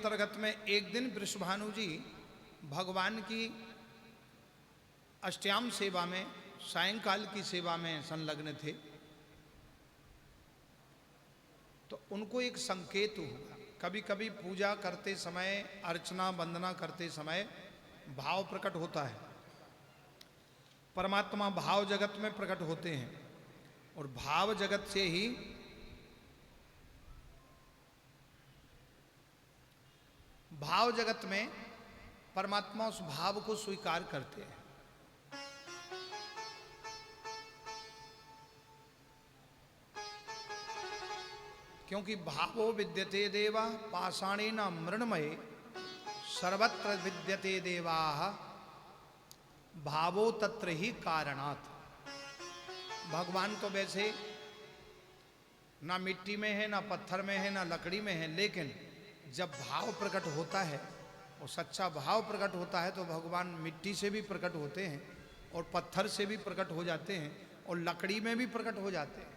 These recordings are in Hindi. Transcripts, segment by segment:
अंतर्गत में एक दिन वृषभानु जी भगवान की अष्टयाम सेवा में, सायंकाल की सेवा में संलग्न थे, तो उनको एक संकेत हुआ। कभी कभी पूजा करते समय, अर्चना वंदना करते समय भाव प्रकट होता है। परमात्मा भाव जगत में प्रकट होते हैं और भाव जगत से ही भाव जगत में परमात्मा उस भाव को स्वीकार करते हैं। क्योंकि भावो विद्यते देवा पाषाणेन मृण्मये सर्वत्र विद्यते देवा भावो तत्र ही कारणात्। भगवान तो वैसे ना मिट्टी में है, ना पत्थर में है, ना लकड़ी में है, लेकिन जब भाव प्रकट होता है और सच्चा भाव प्रकट होता है तो भगवान मिट्टी से भी प्रकट होते हैं और पत्थर से भी प्रकट हो जाते हैं और लकड़ी में भी प्रकट हो जाते हैं।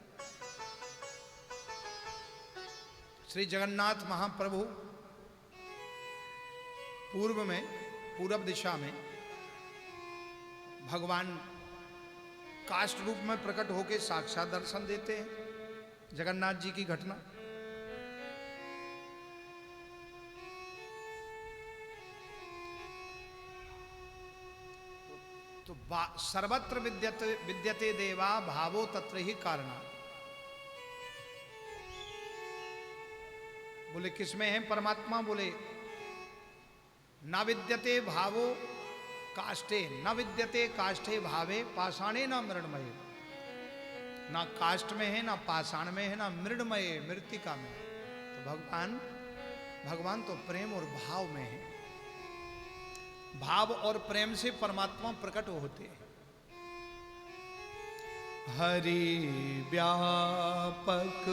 श्री जगन्नाथ महाप्रभु पूर्व में, पूरब दिशा में भगवान काष्ठ रूप में प्रकट होकर साक्षात दर्शन देते हैं। जगन्नाथ जी की घटना तो सर्वत्र विद्यते देवा भावो तत्र ही कारणा। बोले किसमें है परमात्मा? बोले न विद्यते भावो काष्ठे, न विद्यते काष्ठे भावे पाषाणे न मृण्मये। ना काष्ठ में है, ना पाषाण में है, ना मृण्मये मृत्तिका में। तो भगवान तो प्रेम और भाव में है। भाव और प्रेम से परमात्मा प्रकट होते हैं। हरि व्यापक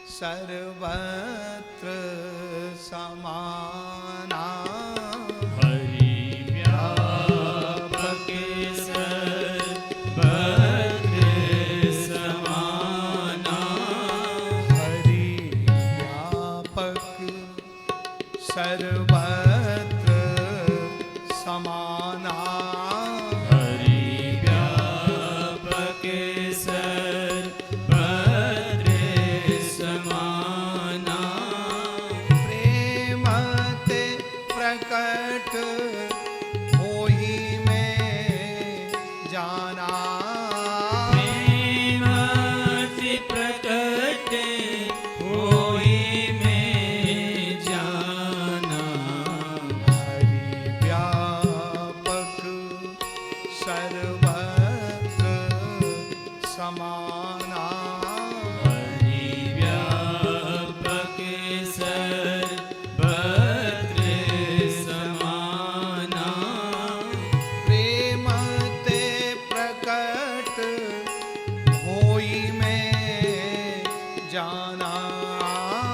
सर्वत्र समाना, हरि व्यापक सर्वत्र समाना, हरि व्यापक सर्वत्र समाना, हरि व्यापक सर्वत्र समाना, प्रेम ते प्रकट होई में जाना, प्रेम से प्रकट होई में जाना, हरि व्यापक सर्वत्र समाना, हरि व्यापक सर्वत्र समाना, प्रेम ते प्रकट होई में जाना,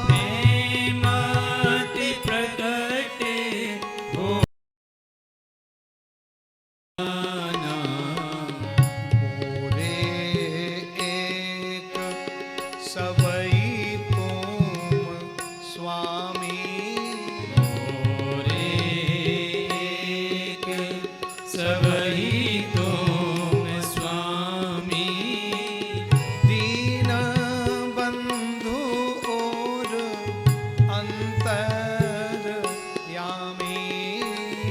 प्रेम ते प्रकट हो जाना, बोले एक सबई तुम स्वामी, मोरे एक सबही तुम स्वामी, दीन बंधु और अंतर्यामी,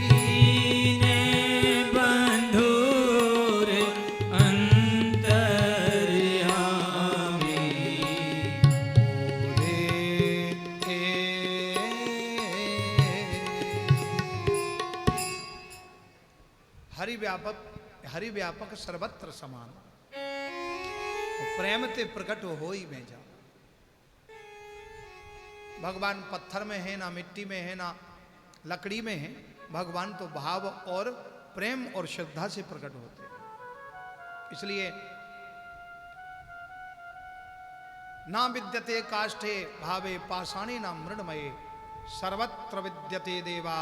दीन बंधुर अंतर्यामी, बोले हरि व्यापक सर्वत्र समान, प्रेम ते प्रकट होई में जा। भगवान पत्थर में है, ना मिट्टी में है, ना लकड़ी में है। भगवान तो भाव और प्रेम और श्रद्धा से प्रकट होते हैं। इसलिए ना विद्यते काष्ठे भावे पाषाणे ना मृण्मये सर्वत्र विद्यते देवा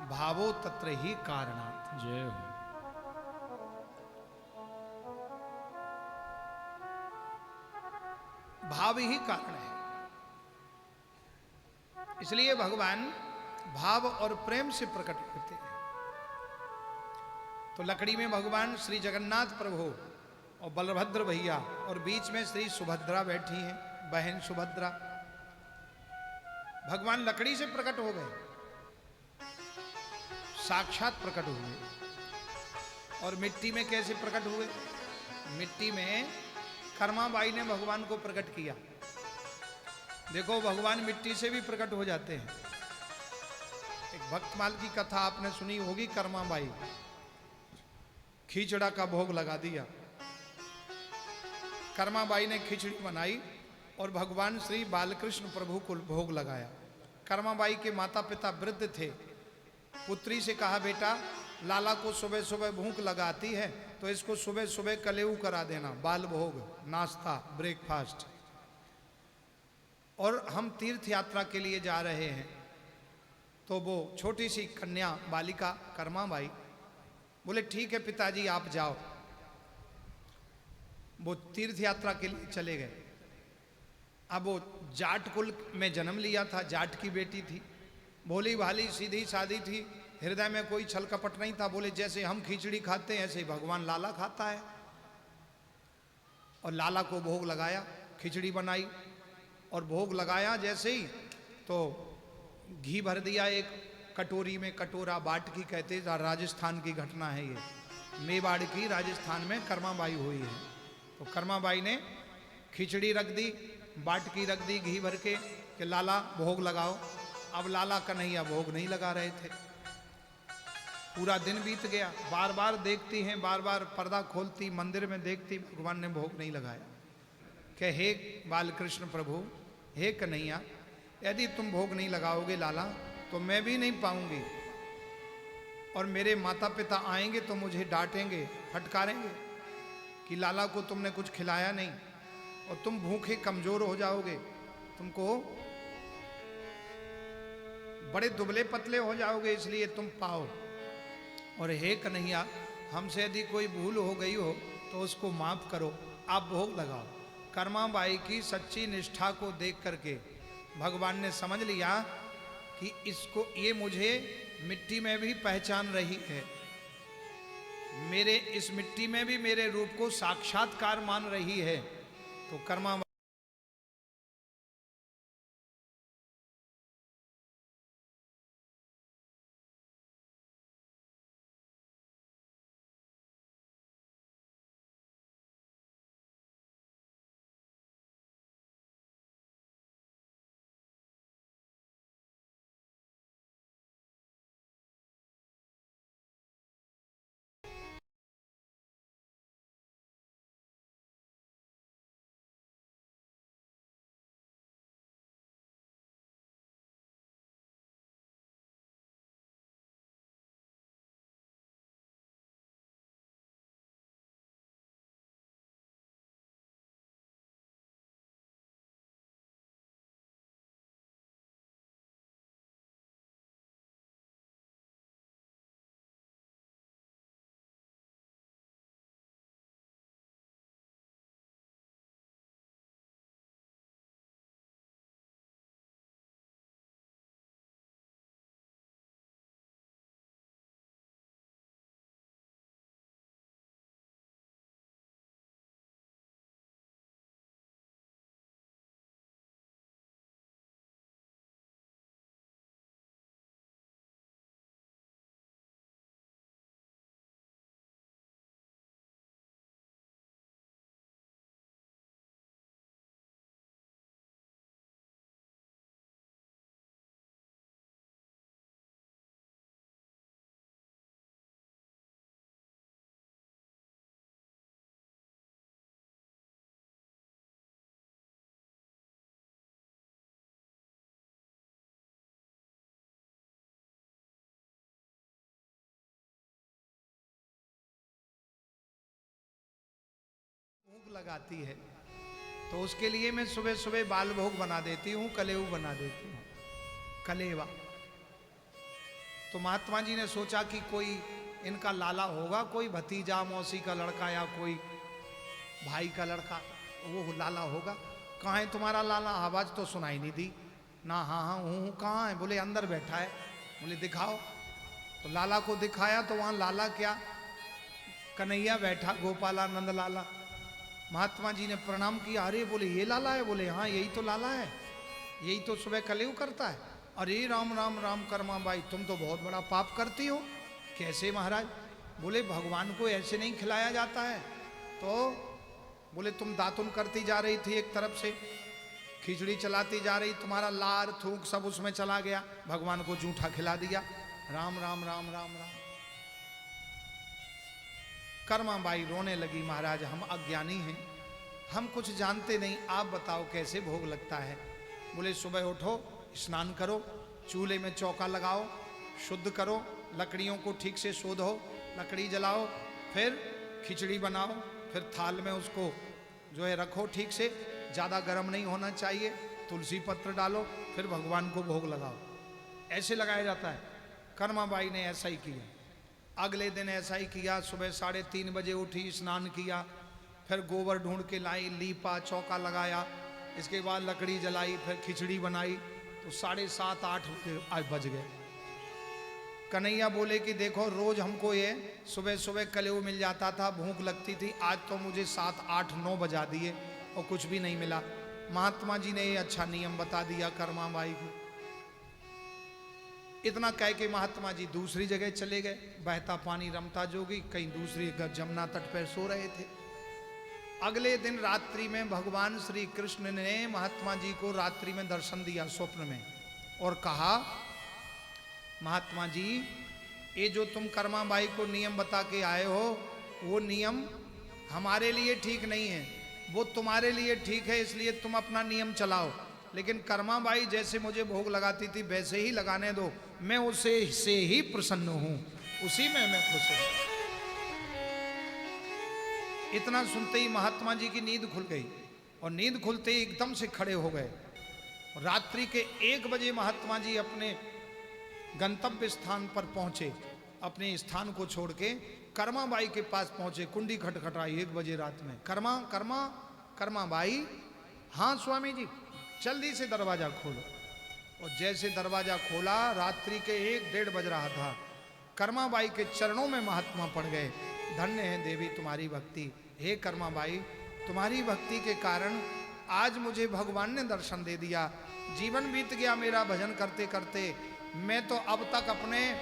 भावो तत्र ही कारणात्। जय हो। भाव ही कारण है। इसलिए भगवान भाव और प्रेम से प्रकट होते हैं। तो लकड़ी में भगवान श्री जगन्नाथ प्रभु और बलभद्र भैया, और बीच में श्री सुभद्रा बैठी हैं, बहन सुभद्रा। भगवान लकड़ी से प्रकट हो गए, साक्षात प्रकट हुए। और मिट्टी में कैसे प्रकट हुए? मिट्टी में कर्माबाई ने भगवान को प्रकट किया। देखो, भगवान मिट्टी से भी प्रकट हो जाते हैं। एक भक्तमाल की कथा आपने सुनी होगी। कर्माबाई खिचड़ा का भोग लगा दिया। कर्माबाई ने खिचड़ी बनाई और भगवान श्री बालकृष्ण प्रभु को भोग लगाया। कर्माबाई के माता पिता वृद्ध थे। पुत्री से कहा, बेटा लाला को सुबह सुबह भूख लगाती है तो इसको सुबह सुबह कलेऊ करा देना, बाल भोग, नाश्ता, ब्रेकफास्ट। और हम तीर्थ यात्रा के लिए जा रहे हैं। तो वो छोटी सी कन्या बालिका कर्माबाई बोले, ठीक है पिताजी आप जाओ। वो तीर्थ यात्रा के लिए चले गए। अब वो जाट कुल में जन्म लिया था, जाट की बेटी थी, भोली भाली सीधी सादी थी, हृदय में कोई छल कपट नहीं था। बोले जैसे हम खिचड़ी खाते हैं ऐसे ही भगवान लाला खाता है। और लाला को भोग लगाया, खिचड़ी बनाई और भोग लगाया जैसे ही तो घी भर दिया एक कटोरी में। कटोरा बाटकी कहते, राजस्थान की घटना है ये, मेवाड़ की राजस्थान में कर्माबाई हुई है। तो कर्माबाई ने खिचड़ी रख दी, बाटकी रख दी घी भर के कि लाला भोग लगाओ। अब लाला कन्हैया भोग नहीं लगा रहे थे। पूरा दिन बीत गया, बार बार देखती हैं, बार बार पर्दा खोलती, मंदिर में देखती, भगवान ने भोग नहीं लगाया। कि हे बालकृष्ण प्रभु, हे कन्हैया, यदि तुम भोग नहीं लगाओगे लाला तो मैं भी नहीं पाऊंगी, और मेरे माता पिता आएंगे तो मुझे डांटेंगे, फटकारेंगे कि लाला को तुमने कुछ खिलाया नहीं, और तुम भूखे कमजोर हो जाओगे, तुमको बड़े दुबले पतले हो जाओगे, इसलिए तुम पाओ। और हे कन्हैया, हमसे यदि कोई भूल हो गई हो तो उसको माफ करो, आप भोग लगाओ। कर्माबाई की सच्ची निष्ठा को देख करके भगवान ने समझ लिया कि इसको, ये मुझे मिट्टी में भी पहचान रही है, मेरे इस मिट्टी में भी मेरे रूप को साक्षात्कार मान रही है। तो कर्माबाई भोग लगाती है तो उसके लिए मैं सुबह सुबह बाल भोग बना देती हूँ, कलेऊ बना देती हूँ, कलेवा। तो महात्मा जी ने सोचा कि कोई इनका लाला होगा, कोई भतीजा मौसी का लड़का या कोई भाई का लड़का, वो लाला होगा। कहाँ है तुम्हारा लाला? आवाज तो सुनाई नहीं दी। ना हाँ हाँ हूँ कहाँ है? बोले अंदर बैठा है। बोले दिखाओ। तो लाला को दिखाया तो वहाँ लाला क्या, कन्हैया बैठा, गोपालानंद लाला। महात्मा जी ने प्रणाम किया। अरे बोले ये लाला है? बोले हाँ यही तो लाला है, यही तो सुबह कलयुग करता है। अरे राम राम राम कर्मा बाई, तुम तो बहुत बड़ा पाप करती हो। कैसे महाराज? बोले भगवान को ऐसे नहीं खिलाया जाता है। तो बोले तुम दातुन करती जा रही थी, एक तरफ से खिचड़ी चलाती जा रही, तुम्हारा लार थूक सब उसमें चला गया, भगवान को जूठा खिला दिया। राम राम राम राम राम। कर्माबाई रोने लगी, महाराज हम अज्ञानी हैं, हम कुछ जानते नहीं, आप बताओ कैसे भोग लगता है। बोले सुबह उठो, स्नान करो, चूल्हे में चौका लगाओ, शुद्ध करो, लकड़ियों को ठीक से शोधो, लकड़ी जलाओ, फिर खिचड़ी बनाओ, फिर थाल में उसको जो है रखो ठीक से, ज़्यादा गर्म नहीं होना चाहिए, तुलसी पत्र डालो, फिर भगवान को भोग लगाओ। ऐसे लगाया जाता है। कर्माबाई ने ऐसा ही किया। अगले दिन ऐसा ही किया। सुबह 3:30 बजे उठी, स्नान किया, फिर गोबर ढूंढ के लाई, लीपा, चौका लगाया, इसके बाद लकड़ी जलाई, फिर खिचड़ी बनाई। तो 7:30-8 बज गए। कन्हैया बोले कि देखो रोज हमको ये सुबह सुबह कलेऊ मिल जाता था, भूख लगती थी, आज तो मुझे 7-8-9 बजा दिए और कुछ भी नहीं मिला। महात्मा जी ने ये अच्छा नियम बता दिया कर्माबाई को। इतना कह के महात्मा जी दूसरी जगह चले गए। बहता पानी रमता जोगी, कहीं दूसरी जमुना तट पर सो रहे थे। अगले दिन रात्रि में भगवान श्री कृष्ण ने महात्मा जी को रात्रि में दर्शन दिया स्वप्न में और कहा, महात्मा जी ये जो तुम कर्माबाई को नियम बता के आए हो, वो नियम हमारे लिए ठीक नहीं है, वो तुम्हारे लिए ठीक है, इसलिए तुम अपना नियम चलाओ, लेकिन कर्माबाई जैसे मुझे भोग लगाती थी वैसे ही लगाने दो, मैं उसे से ही प्रसन्न हूं, उसी में मैं खुश हूं। इतना सुनते ही महात्मा जी की नींद खुल गई और नींद खुलते ही एकदम से खड़े हो गए। रात्रि के 1 बजे महात्मा जी अपने गंतव्य स्थान पर पहुंचे, अपने स्थान को छोड़ के कर्माबाई के पास पहुंचे। कुंडी खटखटाई 1 बजे रात में। कर्माबाई, हाँ स्वामी जी, जल्दी से दरवाजा खोलो। और जैसे दरवाजा खोला, रात्रि के 1-1:30 बज रहा था। कर्माबाई के चरणों में महात्मा पड़ गए। धन्य है देवी तुम्हारी भक्ति, हे कर्माबाई, तुम्हारी भक्ति के कारण आज मुझे भगवान ने दर्शन दे दिया। जीवन बीत गया मेरा भजन करते करते, मैं तो अब तक अपने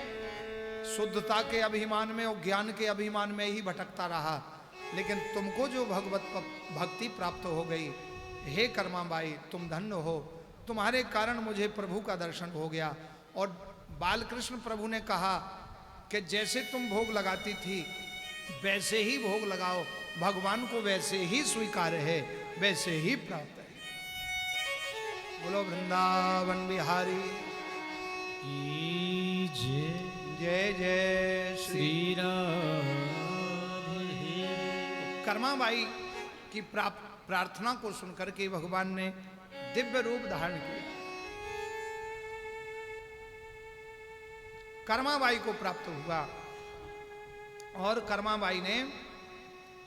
शुद्धता के अभिमान में और ज्ञान के अभिमान में ही भटकता रहा, लेकिन तुमको जो भगवत भक्ति प्राप्त हो गई, हे कर्माबाई तुम धन्य हो, तुम्हारे कारण मुझे प्रभु का दर्शन हो गया। और बालकृष्ण प्रभु ने कहा कि जैसे तुम भोग लगाती थी वैसे ही भोग लगाओ, भगवान को वैसे ही स्वीकार है, वैसे ही प्राप्त है। बोलो वृंदावन बिहारी की जय जय श्री राधे। कर्माबाई की प्रार्थना को सुनकर के भगवान ने दिव्य रूप धारण किया। कर्माबाई को प्राप्त हुआ और कर्माबाई ने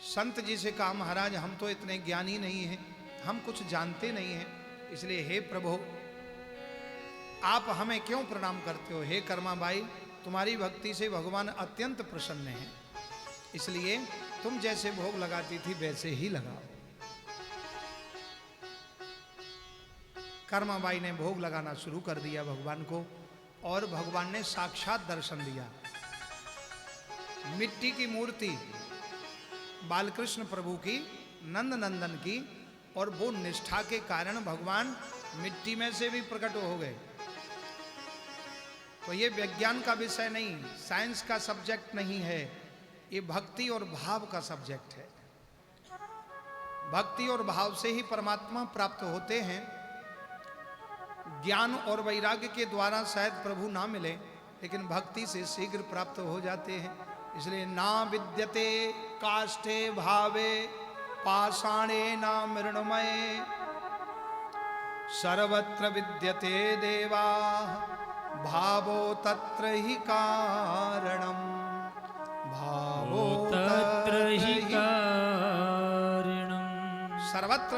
संत जी से कहा, महाराज हम तो इतने ज्ञानी नहीं हैं, हम कुछ जानते नहीं हैं, इसलिए हे प्रभु आप हमें क्यों प्रणाम करते हो। हे कर्माबाई तुम्हारी भक्ति से भगवान अत्यंत प्रसन्न है, इसलिए तुम जैसे भोग लगाती थी वैसे ही लगाओ। कर्माबाई ने भोग लगाना शुरू कर दिया भगवान को और भगवान ने साक्षात दर्शन दिया। मिट्टी की मूर्ति बालकृष्ण प्रभु की, नंद नंदन की, और वो निष्ठा के कारण भगवान मिट्टी में से भी प्रकट हो गए। तो ये विज्ञान का विषय नहीं, साइंस का सब्जेक्ट नहीं है, ये भक्ति और भाव का सब्जेक्ट है। भक्ति और भाव से ही परमात्मा प्राप्त होते हैं। ज्ञान और वैराग्य के द्वारा शायद प्रभु ना मिले, लेकिन भक्ति से शीघ्र प्राप्त हो जाते हैं। इसलिए ना विद्यते काष्ठे भावे पाषाणे ना मृण्मये, सर्वत्र विद्यते देवा भावो तत्र ही कारणम, भावो तत्र ही कारणम। सर्वत्र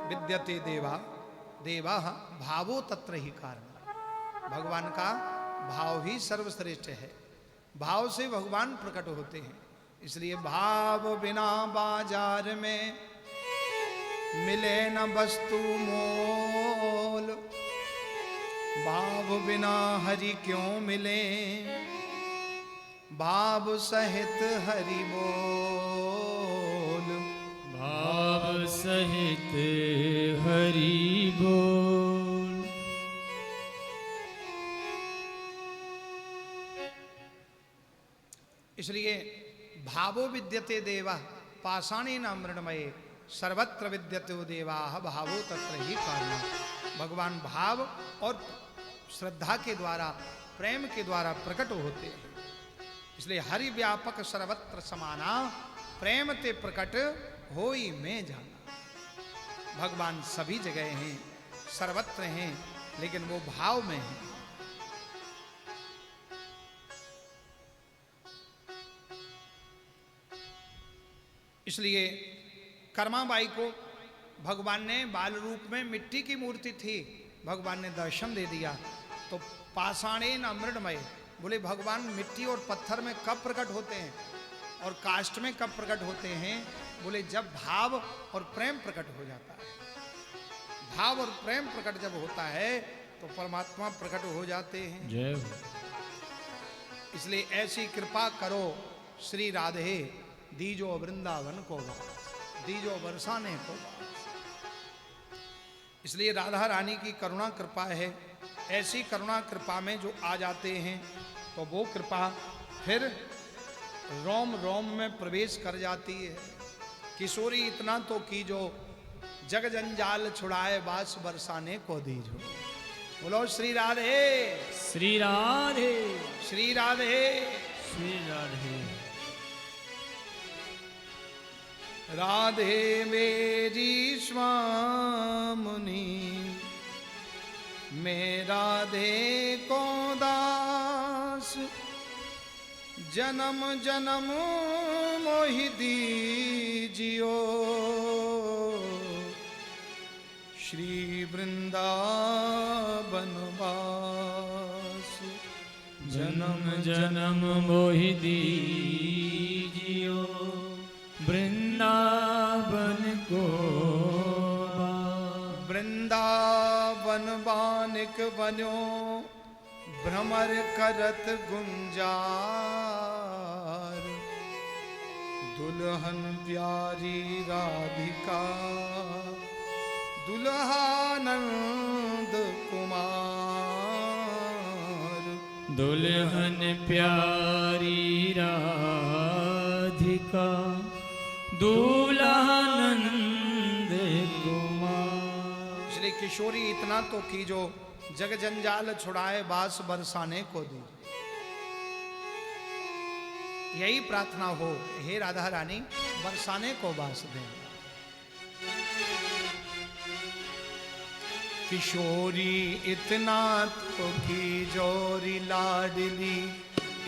विद्यते देवा, देवा भावो तत्र ही कारण। भगवान का भाव ही सर्वश्रेष्ठ है, भाव से भगवान प्रकट होते हैं। इसलिए भाव बिना बाजार में मिले न वस्तु मोल, भाव बिना हरि क्यों मिले, भाव सहित हरि बोल। भाव सहित हरि बोल। इसलिए भावो विद्यते देवा पाषाणेन मृण्मये सर्वत्र विद्यते देवा भावो तत्र ही कारण। भगवान भाव और श्रद्धा के द्वारा, प्रेम के द्वारा प्रकट होते हैं। इसलिए हरि व्यापक सर्वत्र समाना, प्रेम ते प्रकट होई में जाना। भगवान सभी जगह हैं, सर्वत्र हैं, लेकिन वो भाव में हैं। इसलिए कर्माबाई को भगवान ने बाल रूप में, मिट्टी की मूर्ति थी, भगवान ने दर्शन दे दिया। तो पाषाणेन मृण्मये, बोले भगवान मिट्टी और पत्थर में कब प्रकट होते हैं और काष्ठ में कब प्रकट होते हैं? बोले जब भाव और प्रेम प्रकट हो जाता है। भाव और प्रेम प्रकट जब होता है तो परमात्मा प्रकट हो जाते हैं। जय हो। इसलिए ऐसी कृपा करो श्री राधे, दीजो वृंदावन को वास, दीजो बरसाने को वास। इसलिए राधा रानी की करुणा कृपा है। ऐसी करुणा कृपा में जो आ जाते हैं तो वो कृपा फिर रोम रोम में प्रवेश कर जाती है। किशोरी इतना तो कीजो, जग जंजाल छुड़ाए बास बरसाने को दीजो। बोलो श्री राधे, श्री राधे, श्री राधे, श्री राधे। राधे मेरी स्वामुनि, मैं राधे को दास, जन्म जन्म मोहि दीजियो, श्री वृंदावन वास। जन्म जन्म मोहि दीजियो, वृंदावन को। वृंदावन बानिक बन्यो, भ्रमर करत गुंजार, दुल्हन प्यारी राधिका, दुल्हानंद कुमार। दुल्हन प्यारी राधिका, दुल्हानंद कुमार। इसलिए किशोरी इतना तो कीजो, जग जंजाल छुड़ाए बास बरसाने को दी। यही प्रार्थना हो, हे राधा रानी बरसाने को बास दे। किशोरी इतना तो कीजोरी लाडली,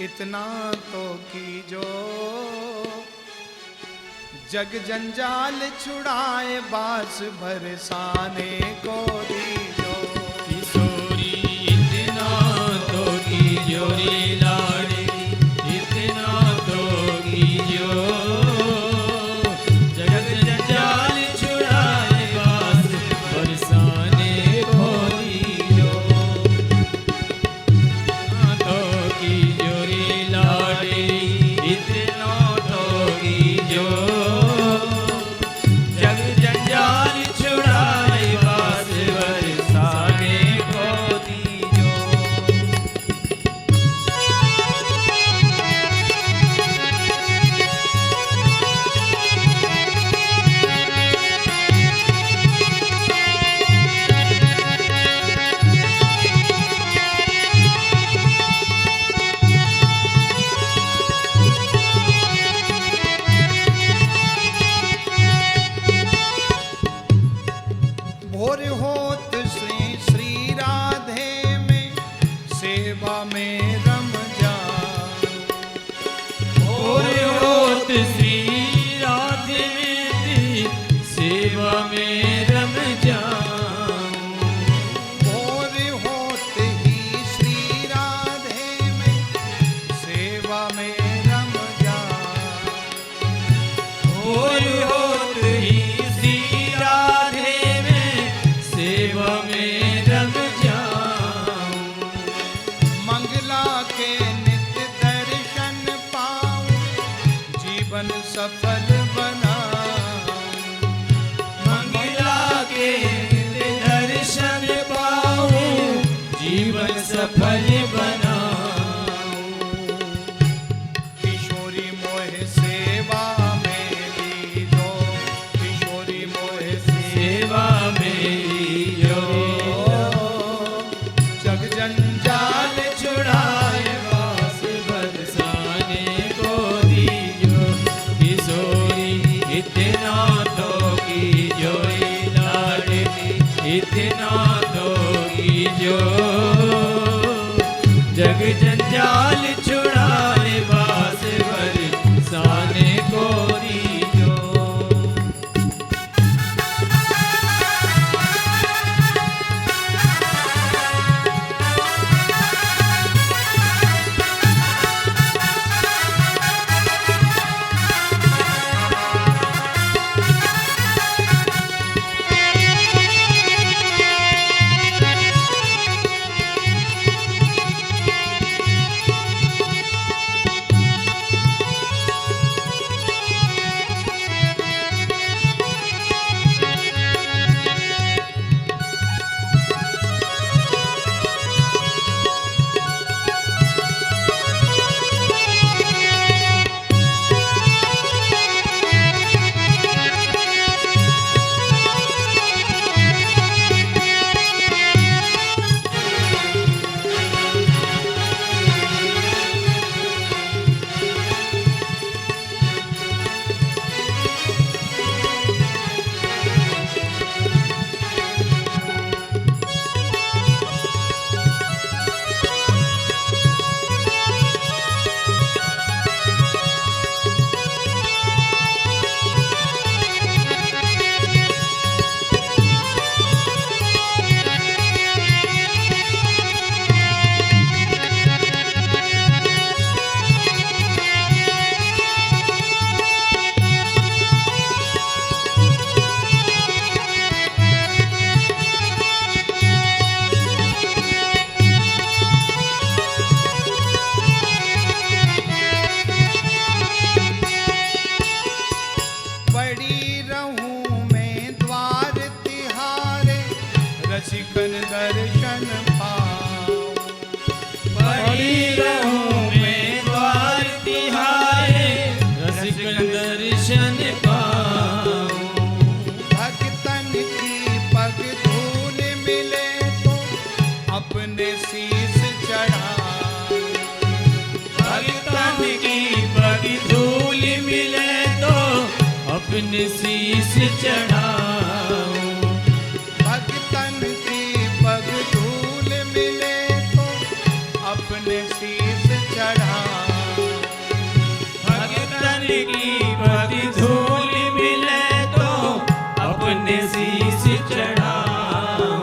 इतना तो कीजो, जग जंजाल छुड़ाए बास बरसाने को दीजो। किशोरी इतना तो कीजोरी लाडली, इतना तो कीजो, जग जंजाल छुड़ाए बास बरसाने को दीजो। तो कीजोरी लाडली, इतना तो कीजो, सफल बनाऊं। मंगला के दर्शन पाऊं, जीवन सफल बनाऊं। किशोरी मोह सेवा में लीजो, किशोरी मोह सेवा मेरी जो, जग जंजाल छुड़ाए बास बरसाने को दीजो। किशोरी इतना तो कीजो लाडली, इतना तो कीजो। जग जंजाल छुड़ाए बास बरसाने को दीजो। बड़ी रहूं मैं द्वार तिहारे, रसिकन दर्शन पाऊं। पड़ी रहूं मैं द्वार तिहारे, रसिकन दर्शन पाऊं। भक्तन की पग धूल मिले तो अपने शीश चढ़ाऊं। भगतन की पग धूल मिले तो अपने शीश चढ़ाऊं। भक्तन की पग धूल मिले तो अपने शीश चढ़ाऊं। भगतन की पग धूल मिले तो अपने शीश चढ़ाऊं।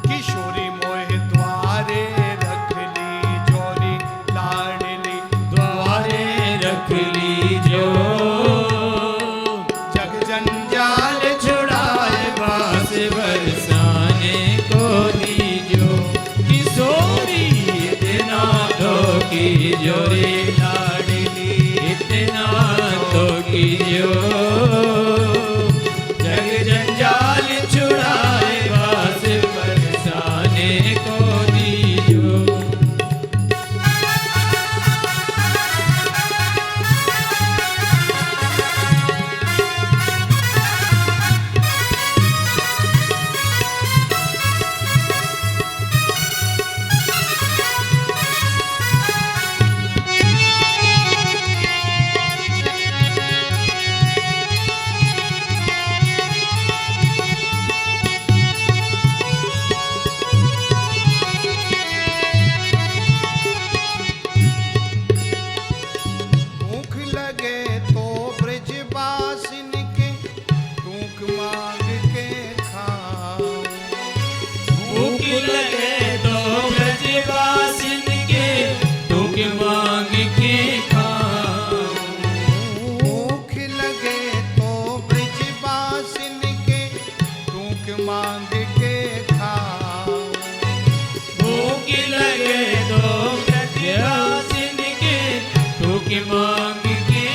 किशोरी मोह द्वारे रख ली जोरी लाडली, द्वारे रख लीजो। जग जंजाल छुड़ाए बास बरसाने को दीजो। किशोरी इतना तो कीजो रे लाडली, इतना तो कीजो। जग जंजाल छुड़ाए बास बरसाने को दीजो। भूख लगे तो ब्रजवासिन के भूख मांग के खाऊं। भूख लगे तो ब्रजवासिन के दुख मांग के खाऊं। भूख लगे तो ब्रजवासिन के भूख मांग के खाऊं। भूख लगे तो ब्रजवासिन के दुख मांग के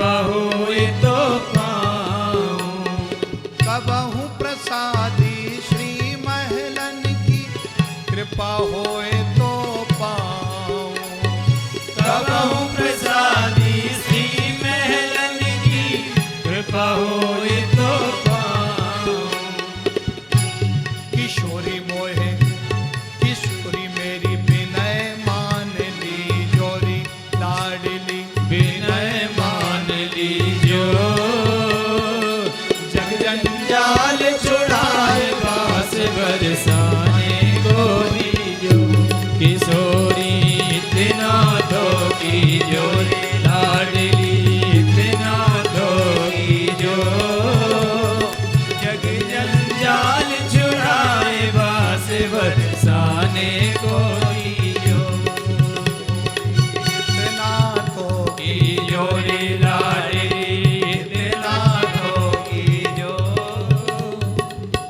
कृपा होए तो पाऊं। कबहू प्रसादी श्री महलन की कृपा होए तो पाऊं। कबहू प्रसादी श्री महलन की कृपा होए तो पाऊं। किशोरी मोहे किशोरी मेरी विनय मान ली जोरी लाडली विनय मान लीजो। जग जंजाल छुड़ाए बास बरसाने को दीजो। किशोरी इतना दो की जोरी लाडली इतना दो की जो। जग जंजाल छुड़ाए बास बरसाने को दीजो। इतना तो की जोरी लाडली इतना दो की जो।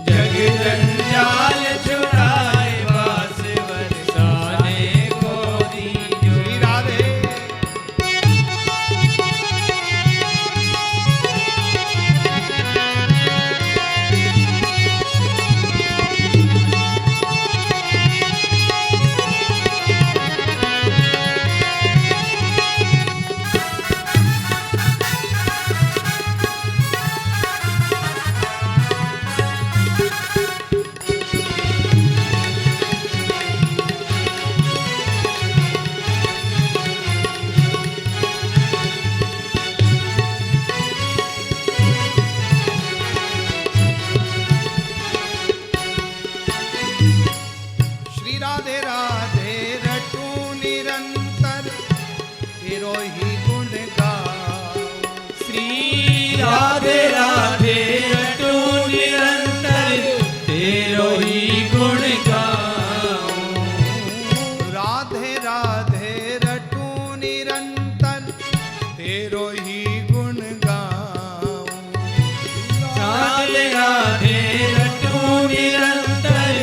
जग जंजाल छुड़ाए बास बरसाने को दीजो। श्री राधे श्री राधे राधे रटू निरंतर तेरो ही गुण गाऊं। श्री राधे राधे रटू निरंतर तेरो ही गुण गाऊं। राधे राधे रटू निरंतर तेरो ही गुण गाऊं। राधे राधे रटू निरंतर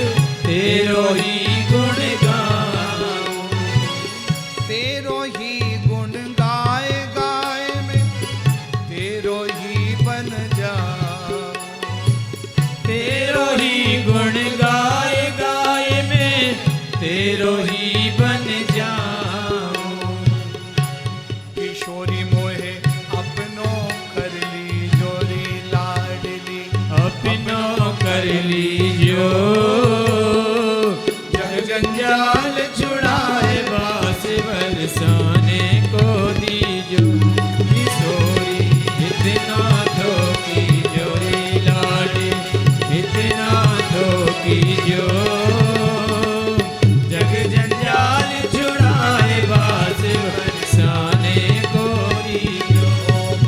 तेरो ही गुण गाऊं। तेरो ही गुण गाए गाए में तेरो ही बन जाऊं। तेरो ही गुण गाए गाए में तेरो ही बन जाऊं। किशोरी मोहे अपनो कर ली जोरी लाडली अपनो कर लीजो। जग जंजाल छुड़ाए बास बरसाने को दीजो। किशोरी इतना दो की जोरी लाडी इतना दो की जो। जग जंजाल छुड़ाए बास बरसाने को दीजो।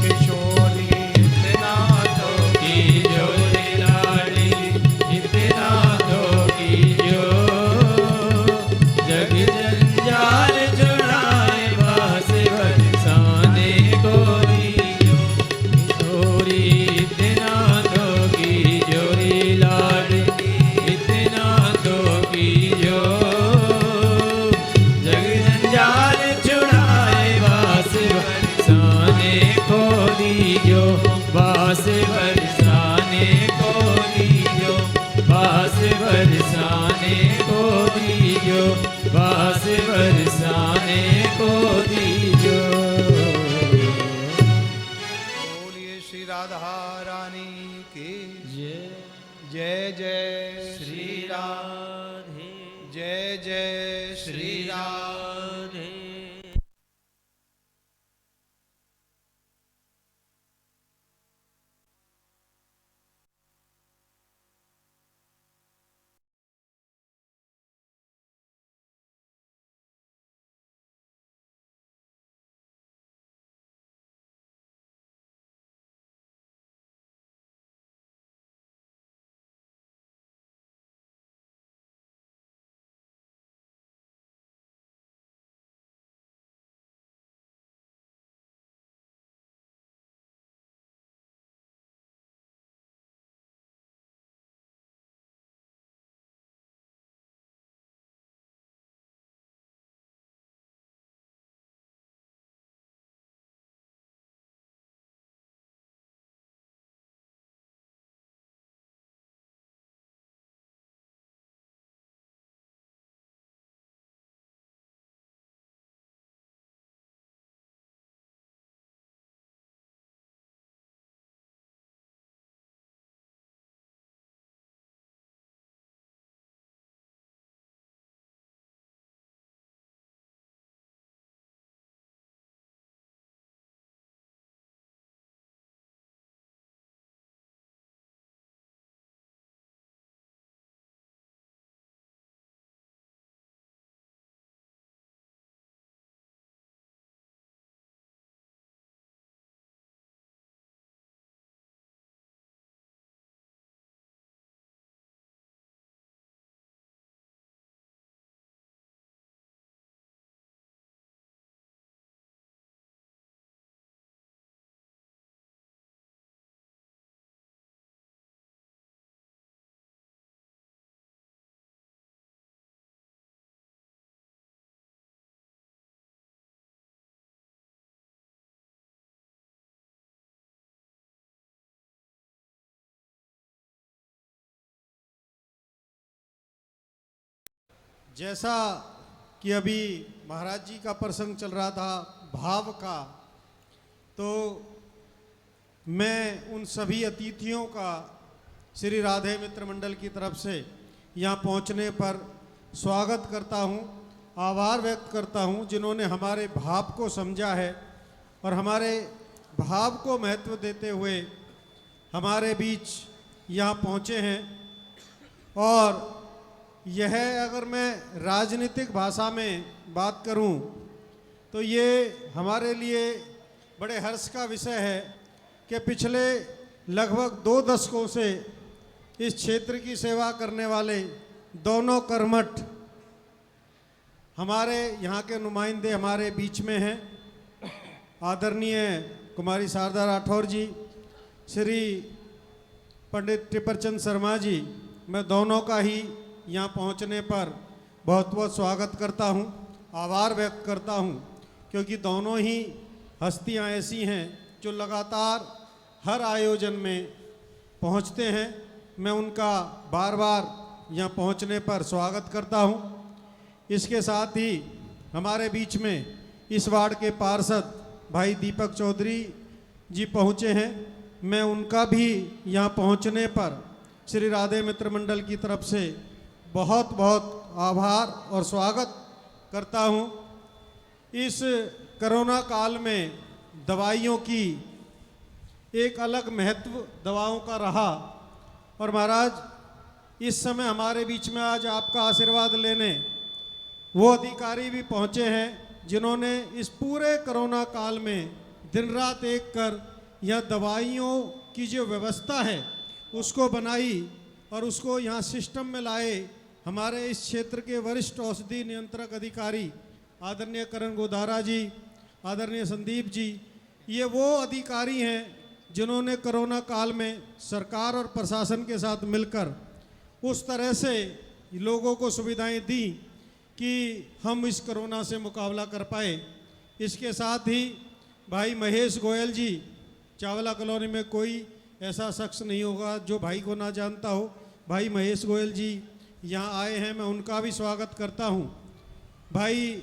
किशोरी इतना तो की जोरी लाडी इतना दो की जो। जग जंजाल छुड़ाए बास बरसाने को दीजो। किशोरी इतना दो की जोरी लाडी इतना दो की जो। जग जंजाल छुड़ाए बास बरसाने को दीजो। बास बरसाने को दीजो। बास बरसाने को दीजो। बास बरसाने को दीजो। बोलिए श्री राधा रानी की जय जय जय श्री राधे जय जय श्री श्री राधे। राधे। जैसा कि अभी महाराज जी का प्रसंग चल रहा था भाव का, तो मैं उन सभी अतिथियों का श्री राधे मित्र मंडल की तरफ से यहाँ पहुँचने पर स्वागत करता हूँ, आभार व्यक्त करता हूँ, जिन्होंने हमारे भाव को समझा है और हमारे भाव को महत्व देते हुए हमारे बीच यहाँ पहुँचे हैं। और यह अगर मैं राजनीतिक भाषा में बात करूं तो ये हमारे लिए बड़े हर्ष का विषय है कि पिछले लगभग 2 दशकों से इस क्षेत्र की सेवा करने वाले दोनों कर्मठ हमारे यहाँ के नुमाइंदे हमारे बीच में हैं। आदरणीय कुमारी शारदा राठौर जी, श्री पंडित टिपरचंद शर्मा जी, मैं दोनों का ही यहाँ पहुँचने पर बहुत बहुत स्वागत करता हूँ, आभार व्यक्त करता हूँ, क्योंकि दोनों ही हस्तियाँ ऐसी हैं जो लगातार हर आयोजन में पहुँचते हैं। मैं उनका बार बार यहाँ पहुँचने पर स्वागत करता हूँ। इसके साथ ही हमारे बीच में इस वार्ड के पार्षद भाई दीपक चौधरी जी पहुँचे हैं। मैं उनका भी यहाँ पहुँचने पर श्री राधे मित्र मंडल की तरफ से बहुत बहुत आभार और स्वागत करता हूँ। इस कोरोना काल में दवाइयों की एक अलग महत्व दवाओं का रहा, और महाराज इस समय हमारे बीच में आज आपका आशीर्वाद लेने वो अधिकारी भी पहुँचे हैं जिन्होंने इस पूरे कोरोना काल में दिन रात एक कर यह दवाइयों की जो व्यवस्था है उसको बनाई और उसको यहाँ सिस्टम में लाए। हमारे इस क्षेत्र के वरिष्ठ औषधि नियंत्रक अधिकारी आदरणीय करण गोदारा जी, आदरणीय संदीप जी, ये वो अधिकारी हैं जिन्होंने कोरोना काल में सरकार और प्रशासन के साथ मिलकर उस तरह से लोगों को सुविधाएं दी कि हम इस कोरोना से मुकाबला कर पाए। इसके साथ ही भाई महेश गोयल जी, चावला कॉलोनी में कोई ऐसा शख्स नहीं होगा जो भाई को ना जानता हो। भाई महेश गोयल जी यहाँ आए हैं, मैं उनका भी स्वागत करता हूँ। भाई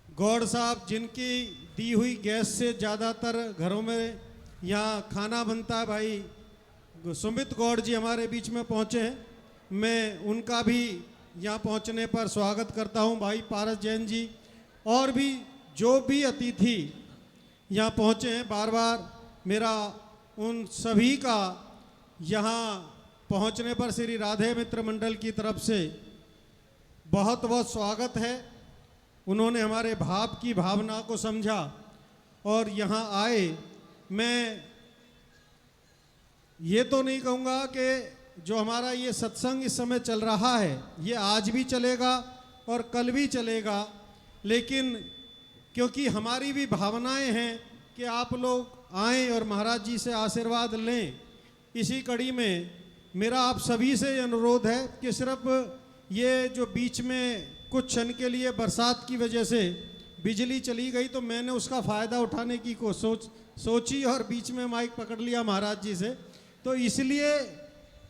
गौड़ साहब, जिनकी दी हुई गैस से ज़्यादातर घरों में यहाँ खाना बनता है, भाई सुमित गौड़ जी हमारे बीच में पहुँचे हैं, मैं उनका भी यहाँ पहुँचने पर स्वागत करता हूँ। भाई पारस जैन जी और भी जो भी अतिथि यहाँ पहुँचे हैं, बार बार मेरा उन सभी का यहाँ पहुँचने पर श्री राधे मित्र मंडल की तरफ से बहुत बहुत स्वागत है। उन्होंने हमारे भाव की भावना को समझा और यहाँ आए। मैं ये तो नहीं कहूँगा कि जो हमारा ये सत्संग इस समय चल रहा है ये आज भी चलेगा और कल भी चलेगा, लेकिन क्योंकि हमारी भी भावनाएं हैं कि आप लोग आएँ और महाराज जी से आशीर्वाद लें, इसी कड़ी में मेरा आप सभी से अनुरोध है कि सिर्फ ये जो बीच में कुछ क्षण के लिए बरसात की वजह से बिजली चली गई तो मैंने उसका फ़ायदा उठाने की सोची और बीच में माइक पकड़ लिया महाराज जी से। तो इसलिए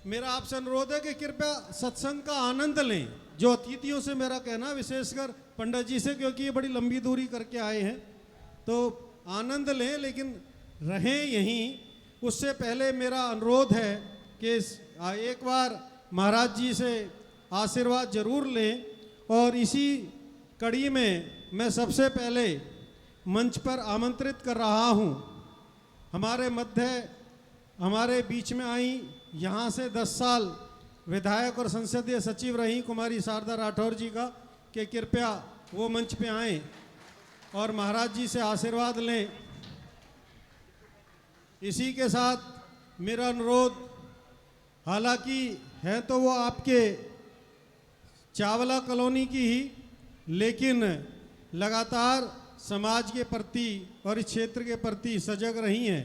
मेरा आपसे अनुरोध है कि कृपया सत्संग का आनंद लें। जो अतिथियों से मेरा कहना, विशेषकर पंडित जी से, क्योंकि ये बड़ी लंबी दूरी करके आए हैं, तो आनंद लें लेकिन रहें यहीं। उससे पहले मेरा अनुरोध है कि एक बार महाराज जी से आशीर्वाद जरूर लें। और इसी कड़ी में मैं सबसे पहले मंच पर आमंत्रित कर रहा हूं, हमारे मध्य हमारे बीच में आई, यहाँ से 10 साल विधायक और संसदीय सचिव रही कुमारी शारदा राठौर जी का, कि कृपया वो मंच पे आएं और महाराज जी से आशीर्वाद लें। इसी के साथ मेरा अनुरोध, हालांकि है तो वो आपके चावला कॉलोनी की ही, लेकिन लगातार समाज के प्रति और इस क्षेत्र के प्रति सजग रही हैं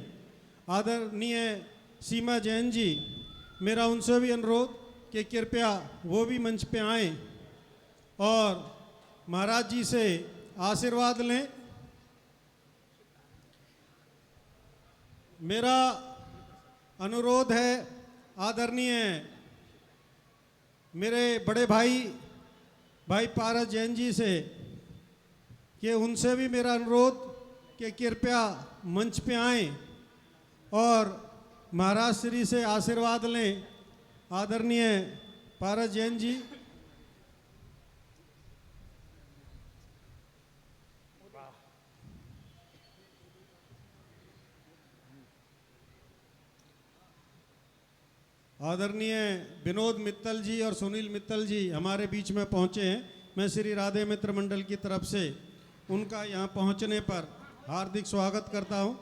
आदरणीय सीमा जैन जी। मेरा उनसे भी अनुरोध कि कृपया वो भी मंच पे आएं और महाराज जी से आशीर्वाद लें। मेरा अनुरोध है आदरणीय मेरे बड़े भाई भाई पारस जैन जी से कि उनसे भी मेरा अनुरोध कि कृपया मंच पे आएं और महाराज श्री से आशीर्वाद लें। आदरणीय पारस जैन जी। आदरणीय विनोद मित्तल जी और सुनील मित्तल जी हमारे बीच में पहुंचे हैं। मैं श्री राधे मित्र मंडल की तरफ से उनका यहाँ पहुंचने पर हार्दिक स्वागत करता हूं।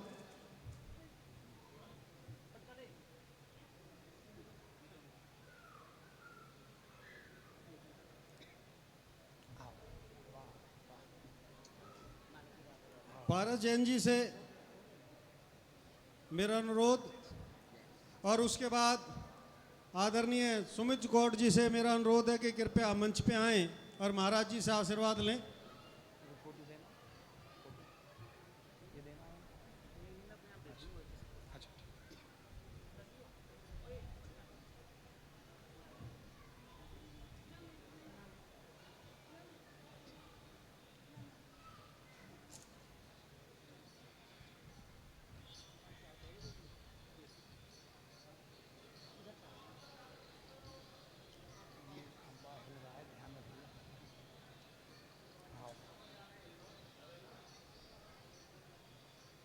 पारस जैन जी से मेरा अनुरोध और उसके बाद आदरणीय सुमित गौड़ जी से मेरा अनुरोध है कि कृपया मंच पे आएं और महाराज जी से आशीर्वाद लें।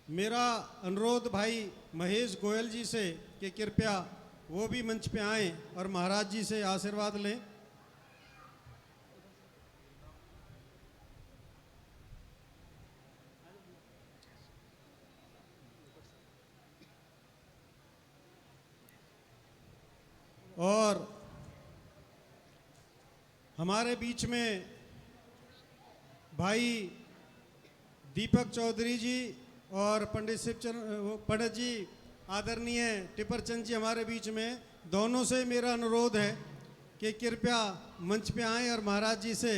मेरा अनुरोध भाई महेश गोयल जी से कि कृपया वो भी मंच पे आएं और महाराज जी से आशीर्वाद लें। और हमारे बीच में भाई दीपक चौधरी जी और पंडित जी आदरणीय टिपरचंद जी हमारे बीच में, दोनों से मेरा अनुरोध है कि कृपया मंच पे आएं और महाराज जी से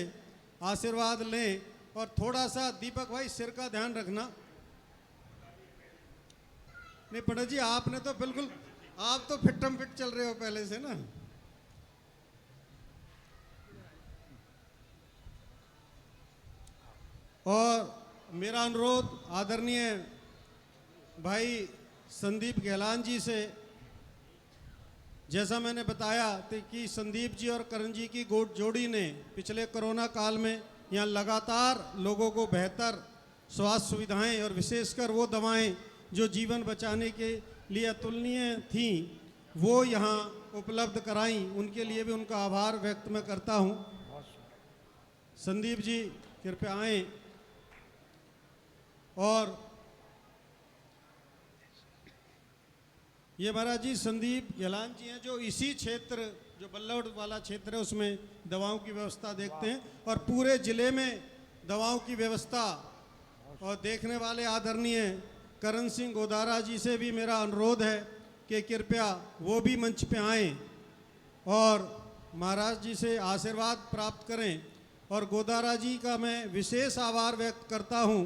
आशीर्वाद लें। और थोड़ा सा दीपक भाई सिर का ध्यान रखना। नहीं पंडित जी आपने तो बिल्कुल, आप तो फिटम फिट चल रहे हो पहले से ना। और मेरा अनुरोध आदरणीय भाई संदीप गहलान जी से, जैसा मैंने बताया कि संदीप जी और करण जी की जोड़ी ने पिछले कोरोना काल में यहाँ लगातार लोगों को बेहतर स्वास्थ्य सुविधाएं और विशेषकर वो दवाएं जो जीवन बचाने के लिए अतुलनीय थीं वो यहाँ उपलब्ध कराई। उनके लिए भी उनका आभार व्यक्त मैं करता हूँ। संदीप जी कृपया आएँ। और ये महाराज जी संदीप गहलान जी हैं जो इसी क्षेत्र, जो बल्लौड़ वाला क्षेत्र है उसमें दवाओं की व्यवस्था देखते हैं और पूरे ज़िले में दवाओं की व्यवस्था और देखने वाले आदरणीय करण सिंह गोदारा जी से भी मेरा अनुरोध है कि कृपया वो भी मंच पे आएं और महाराज जी से आशीर्वाद प्राप्त करें। और गोदारा जी का मैं विशेष आभार व्यक्त करता हूँ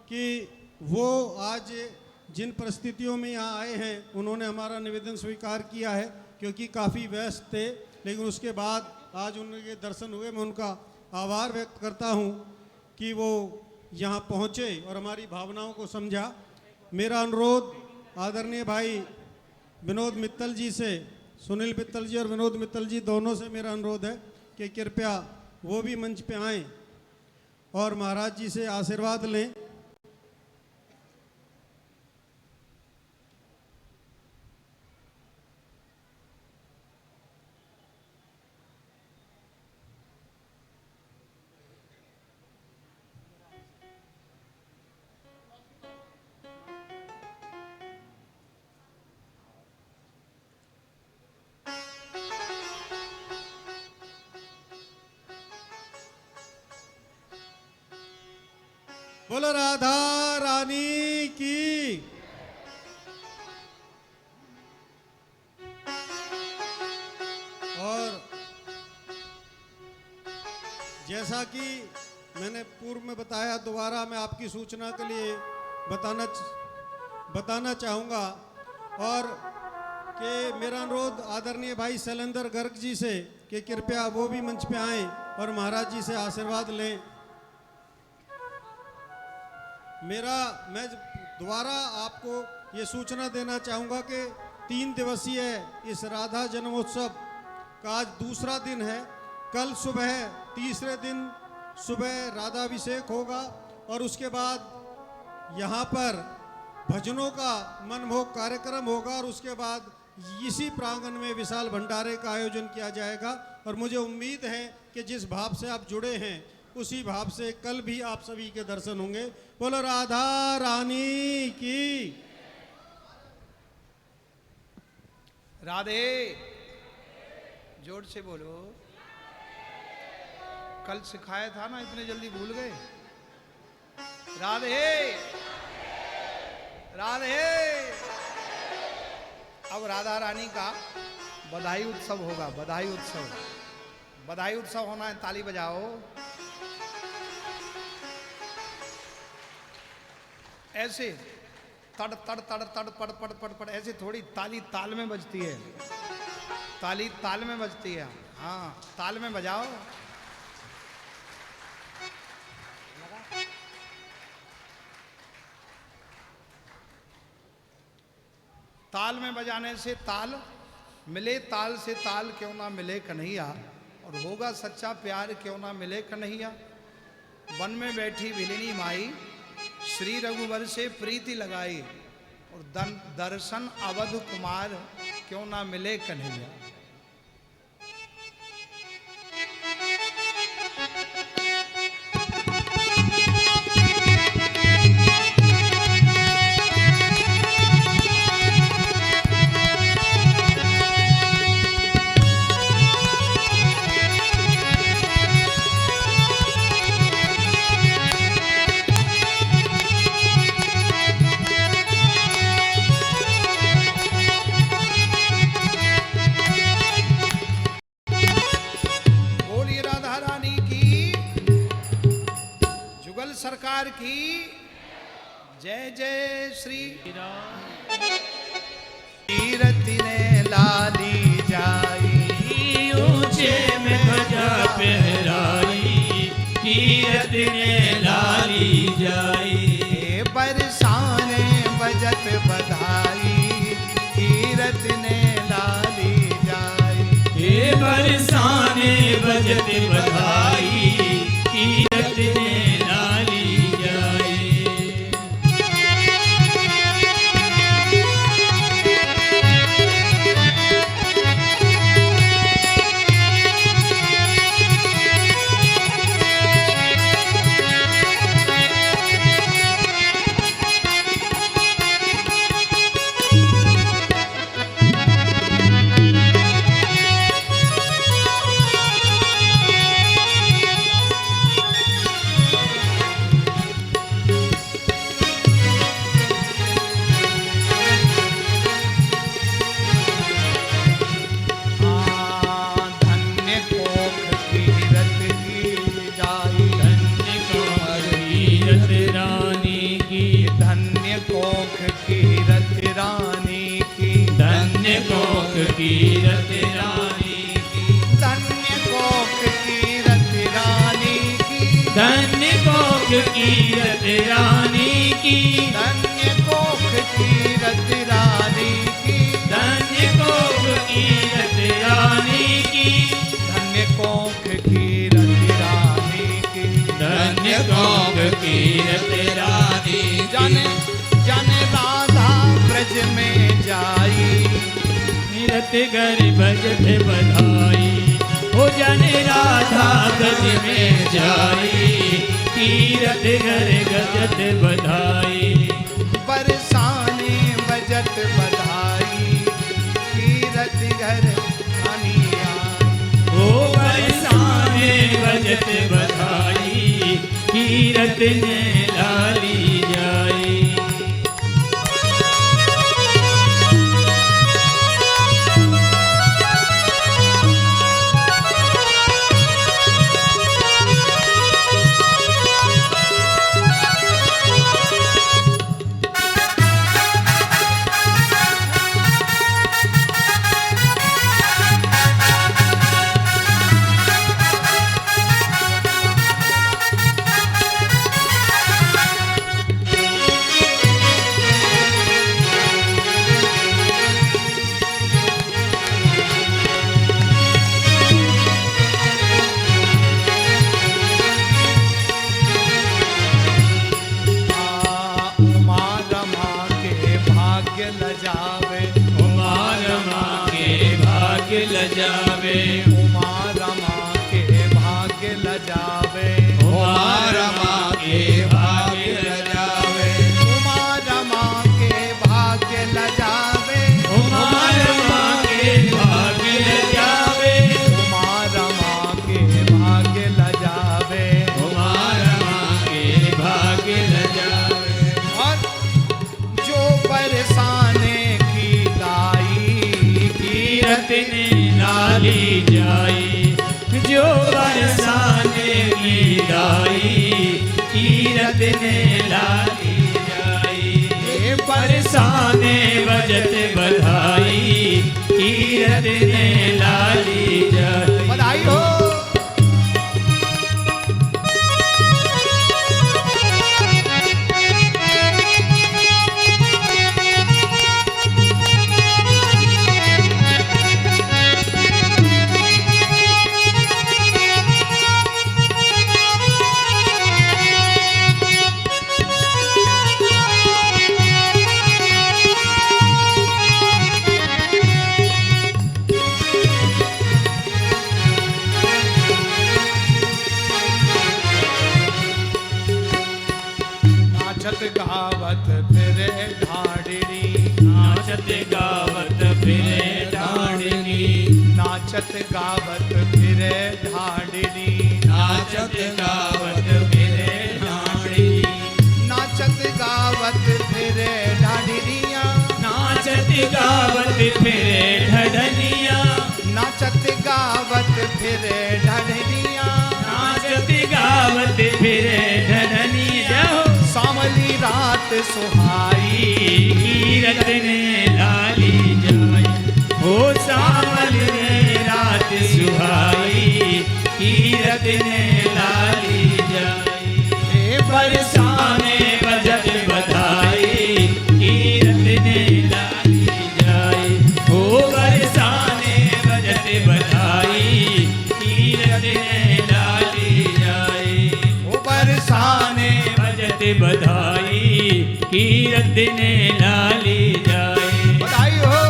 कि वो आज जिन परिस्थितियों में यहाँ आए हैं उन्होंने हमारा निवेदन स्वीकार किया है, क्योंकि काफ़ी व्यस्त थे, लेकिन उसके बाद आज उनके दर्शन हुए। मैं उनका आभार व्यक्त करता हूँ कि वो यहाँ पहुँचे और हमारी भावनाओं को समझा। मेरा अनुरोध आदरणीय भाई विनोद मित्तल जी से, सुनील मित्तल जी और विनोद मित्तल जी दोनों से मेरा अनुरोध है कि कृपया वो भी मंच पे आएँ और महाराज जी से आशीर्वाद लें। बोलो राधा रानी की। और जैसा कि मैंने पूर्व में बताया, दोबारा मैं आपकी सूचना के लिए बताना चाहूँगा और कि मेरा अनुरोध आदरणीय भाई शैलेंद्र गर्ग जी से कि कृपया वो भी मंच पे आएं और महाराज जी से आशीर्वाद लें। मैं दोबारा आपको ये सूचना देना चाहूँगा कि 3 दिवसीय इस राधा जन्मोत्सव का आज दूसरा दिन है। कल सुबह तीसरे दिन सुबह राधाभिषेक होगा और उसके बाद यहाँ पर भजनों का मनमोहक कार्यक्रम होगा और उसके बाद इसी प्रांगण में विशाल भंडारे का आयोजन किया जाएगा। और मुझे उम्मीद है कि जिस भाव से आप जुड़े हैं उसी भाव से कल भी आप सभी के दर्शन होंगे। बोलो राधा रानी की। राधे, जोर से बोलो। कल सिखाया था ना, इतने जल्दी भूल गए। राधे राधे। अब राधा रानी का बधाई उत्सव होगा। बधाई उत्सव, बधाई उत्सव होना है। ताली बजाओ। ऐसे तड़ तड़ तड़ तड़ पड़ पड़ पड़ पड़, ऐसे थोड़ी ताली ताल में बजती है। ताली ताल में बजती है। हाँ, ताल में बजाओ। ताल में बजाने से ताल मिले, ताल से ताल क्यों ना मिले कन्हैया, और होगा सच्चा प्यार क्यों ना मिले कन्हैया। वन में बैठी भिलिनी माई, श्री रघुवर से प्रीति लगाई, और दर्शन अवध कुमार क्यों ना मिले कन्हैया। सरकार की जय जय श्री राम। कीरति ने लाली जाई, ऊंचे में ध्वजा फहराई, कीरति ने लाली जाई। बरसाने बजत बधाई, कीरति ने लाली जाई। बरसाने बजत बधाई, कीरति ने कीरति रानी की, धन्य कोख कीरति रानी की, धन्य कोख कीरति रानी की, धन्य कोख कीरति रानी की, धन्य कोख कीरति रानी की, धन्य कोख कीरति रानी की, धन्य कोख कीरति रानी की। जाने जाने राधा ब्रज में जाई, कीरत घर बजत बधाई। हो जाने राधा ब्रज में जाई, कीरत घर गजत बधाई। बरसाने बजत बधाई, कीरत घर कन्हैया। हो बरसाने बजत बधाई, कीरत ने लाली जाई। ने लाली जाई जो बरसाने की दाई कीरत ने लाली जाई बरसाने बजत बधाई कीरत ने लाली जाई बधाई हो। नाचत गावत फिरे ढाडिनी नाचत गावत फिरे ढाडिनी नाचत गावत फिरे ढाडिनी नाचत गावत फिरे ढाडिनी नाचत गावत फिरे ढाडिनिया नाचत गावत फिरे ढडनिया नाचत गावत फिरे ढाडिनिया नाचत गावत फिरे ढडनिया सामली रात सुहाई कीरत ने लाली जाई हो सामल ने रात सुहाई कीरत ने लाली जाई बरसाने बजत बधाई कीरत ने लाली जाई हो बरसाने बजत बधाई कीरत ने लाली जाई ओ बरसाने बजत बधाई कीरत ने लाली जाए बधाई हो।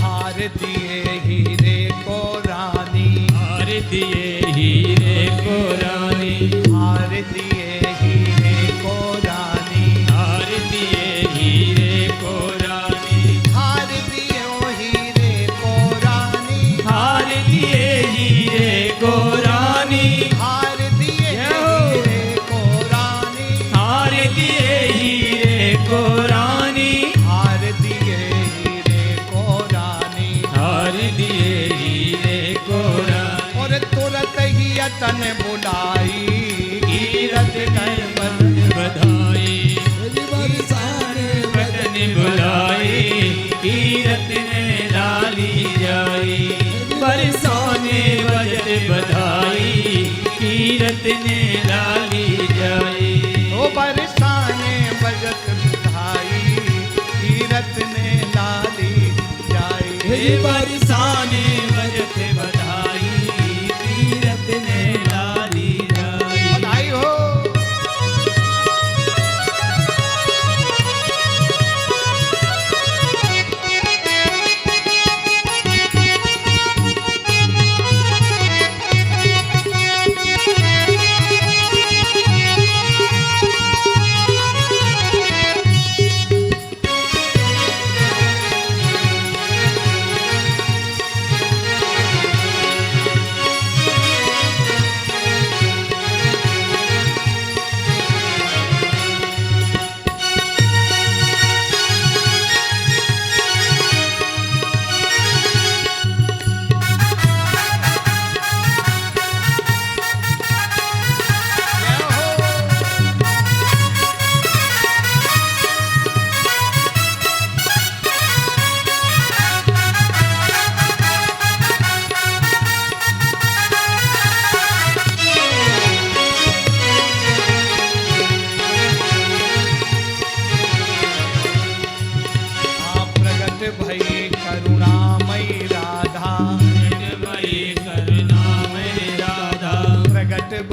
हार दिए हीरे को रानी हार दिए हीरे को रानी हार दिए हीरे को रानी हार दिए हीरे को रानी हार दिए ओ हीरे को रानी हार दिए हीरे को रानी हार दिए हीरे को रानी हार दिए हीरे को रानी हार दिए हीरे को रानी हार दिए हीरे को रानी और तुरंत ही अतन बुलाई कीरत कर बधाई बदन बुलाई कीरत ने लाली जाई बरसाने बजत बधाई कीरत ने लाली जाई ओ बरसाने बजत बधाई कीरत ने लाली जाई बरसाने बजत बधाई कीरत ने लाली जाई बधाई हो।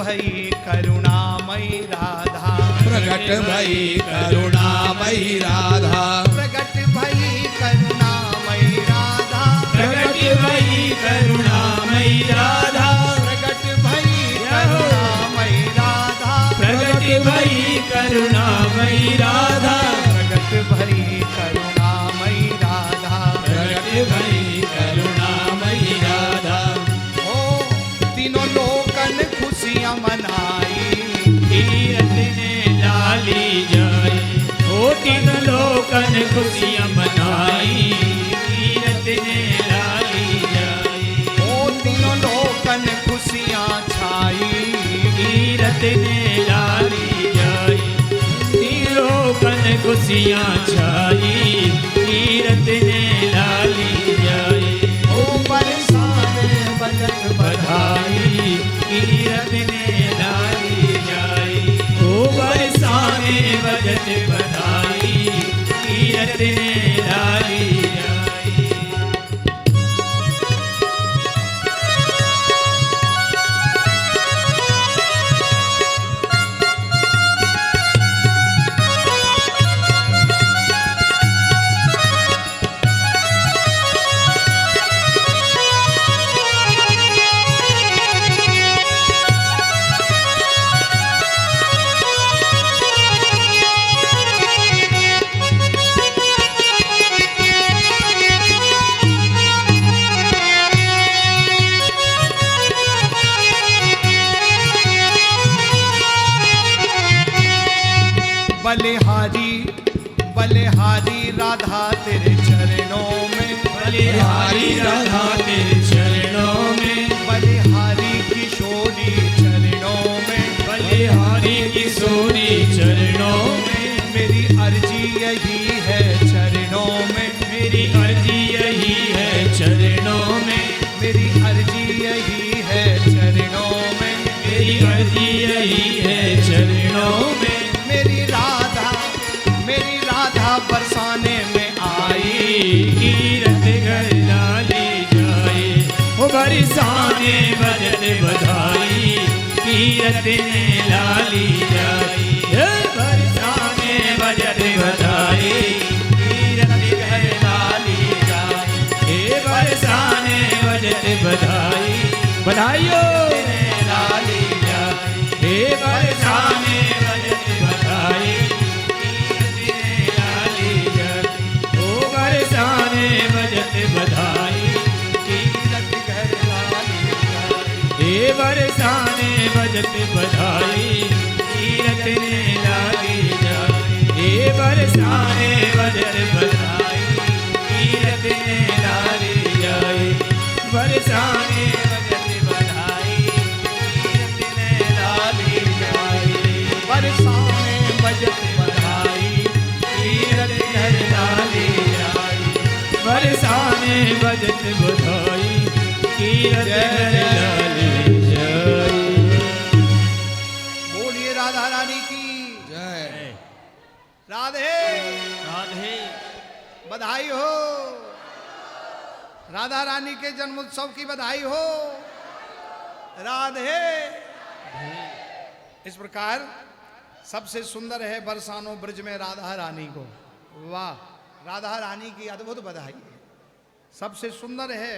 भई करुणामयी राधा, प्रगट भई करुणामयी राधा, प्रगट भई करुणामयी भई करुणामयी राधा, प्रगट भई करुणामयी राधा, प्रगट भई करुणामयी राधा, प्रगट भई करुणामयी राधा, प्रगट भई करुणामयी राधा। ओ तीनों लोकन खुशियां मनाई, तीरथ ने लाली जाई, ओ तीन लोकन खुशियां मनाई, तीरथ ने लाली जाई, ओ तीनों लोकन खुशियां छाई, तीरथ ने लाली जाई, तीन लोकन खुशियां छाई, तीरथ ने लाली जाई। ओ बरसाने बजत बधाई, तीरथ ने लाली जाई, ओ बरसाने बजत बधाई, तीरथ ने लाली जाई। बलिहारी बलिहारी राधा तेरे चरणों में, बलिहारी राधा तेरे चरणों में, बलिहारी किशोरी चरणों में, बलिहारी किशोरी चरणों में, मेरी अर्जी यही है चरणों में, मेरी अर्जी यही है चरणों में, मेरी अर्जी यही है चरणों में, मेरी अर्जी यही है चरणों में। मेरी राधा बरसाने में आई, तीरथ घर लाली जाए, ओ बरसाने बजत बधाई, तीरथ ने लाली जाए, हे बरसाने बजत बधाई, तीरथ घर लाली जाए, हे बरसाने बजत बधाई, बधाइयो लाली जाए, हे बरसाने बजत बधाई, बजत बधाई, तीरथ घर लाली जाए, हे बरसाने बजत बधाई, तीरथ ने लाली जाए, हे बरसाने बजत बधाई, तीरथ ने लाली जाए, बरसाने बजत बधाई, तीरथ ने लाली जाए, बरसाने बजत बधाई, तीरथ घर लाली जाए, बरसाने बजत बधाई, तीरथ घर लाली जाए। बोलिए राधा रानी की जय। राधे राधे बधाई हो, राधा रानी के जन्मोत्सव की बधाई हो। राधे। इस प्रकार सबसे सुंदर है बरसानो ब्रज में राधा रानी को। वाह, राधा रानी की अद्भुत बधाई है। सबसे सुंदर है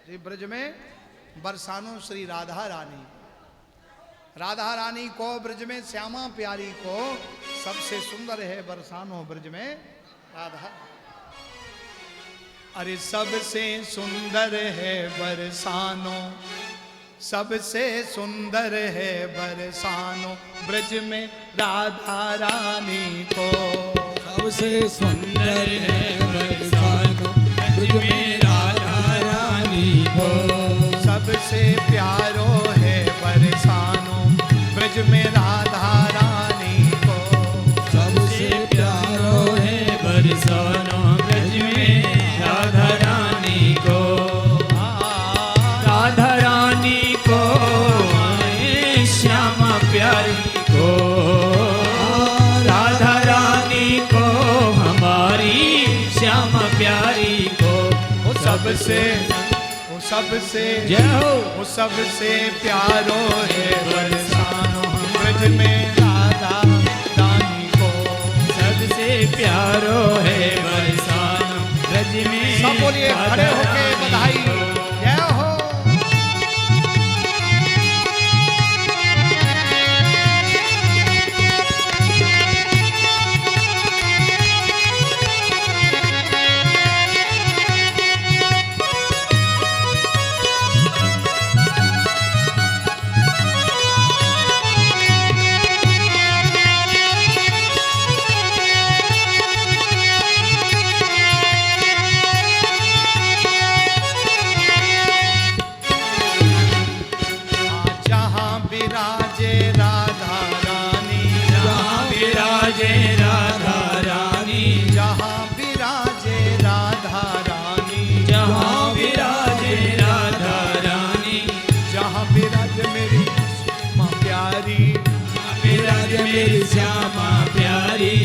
श्री ब्रज में बरसानो श्री राधा रानी। राधा रानी को ब्रज में श्यामा प्यारी को सबसे सुंदर है बरसानो ब्रज में राधा। अरे सबसे सुंदर है बरसानो, सबसे सुंदर है बरसानो ब्रज में राधा रानी को। सबसे सुंदर है बरसानो ब्रज में राधा रानी को। सबसे प्यारो है बरसानो ब्रज में राधा रानी को। सबसे प्यारो है बरसानो ब्रज में राधा रानी को। राधा रानी को श्यामा प्यारी को। राधा रानी को हमारी श्यामा प्यारी को। वो सबसे जय हो। वो सबसे प्यारो है बरसानो ब्रज में राधा रानी को। सबसे प्यारो है बरसानो ब्रज में। सब बोलिए खड़े होके बधाई। विराजे राधा रानी, जहाँ विराजे राधा रानी, जहाँ विराजे राधा रानी, जहाँ विराजे राधा रानी, जहाँ विराज मेरी माँ प्यारी, विराज मेरी श्यामा प्यारी,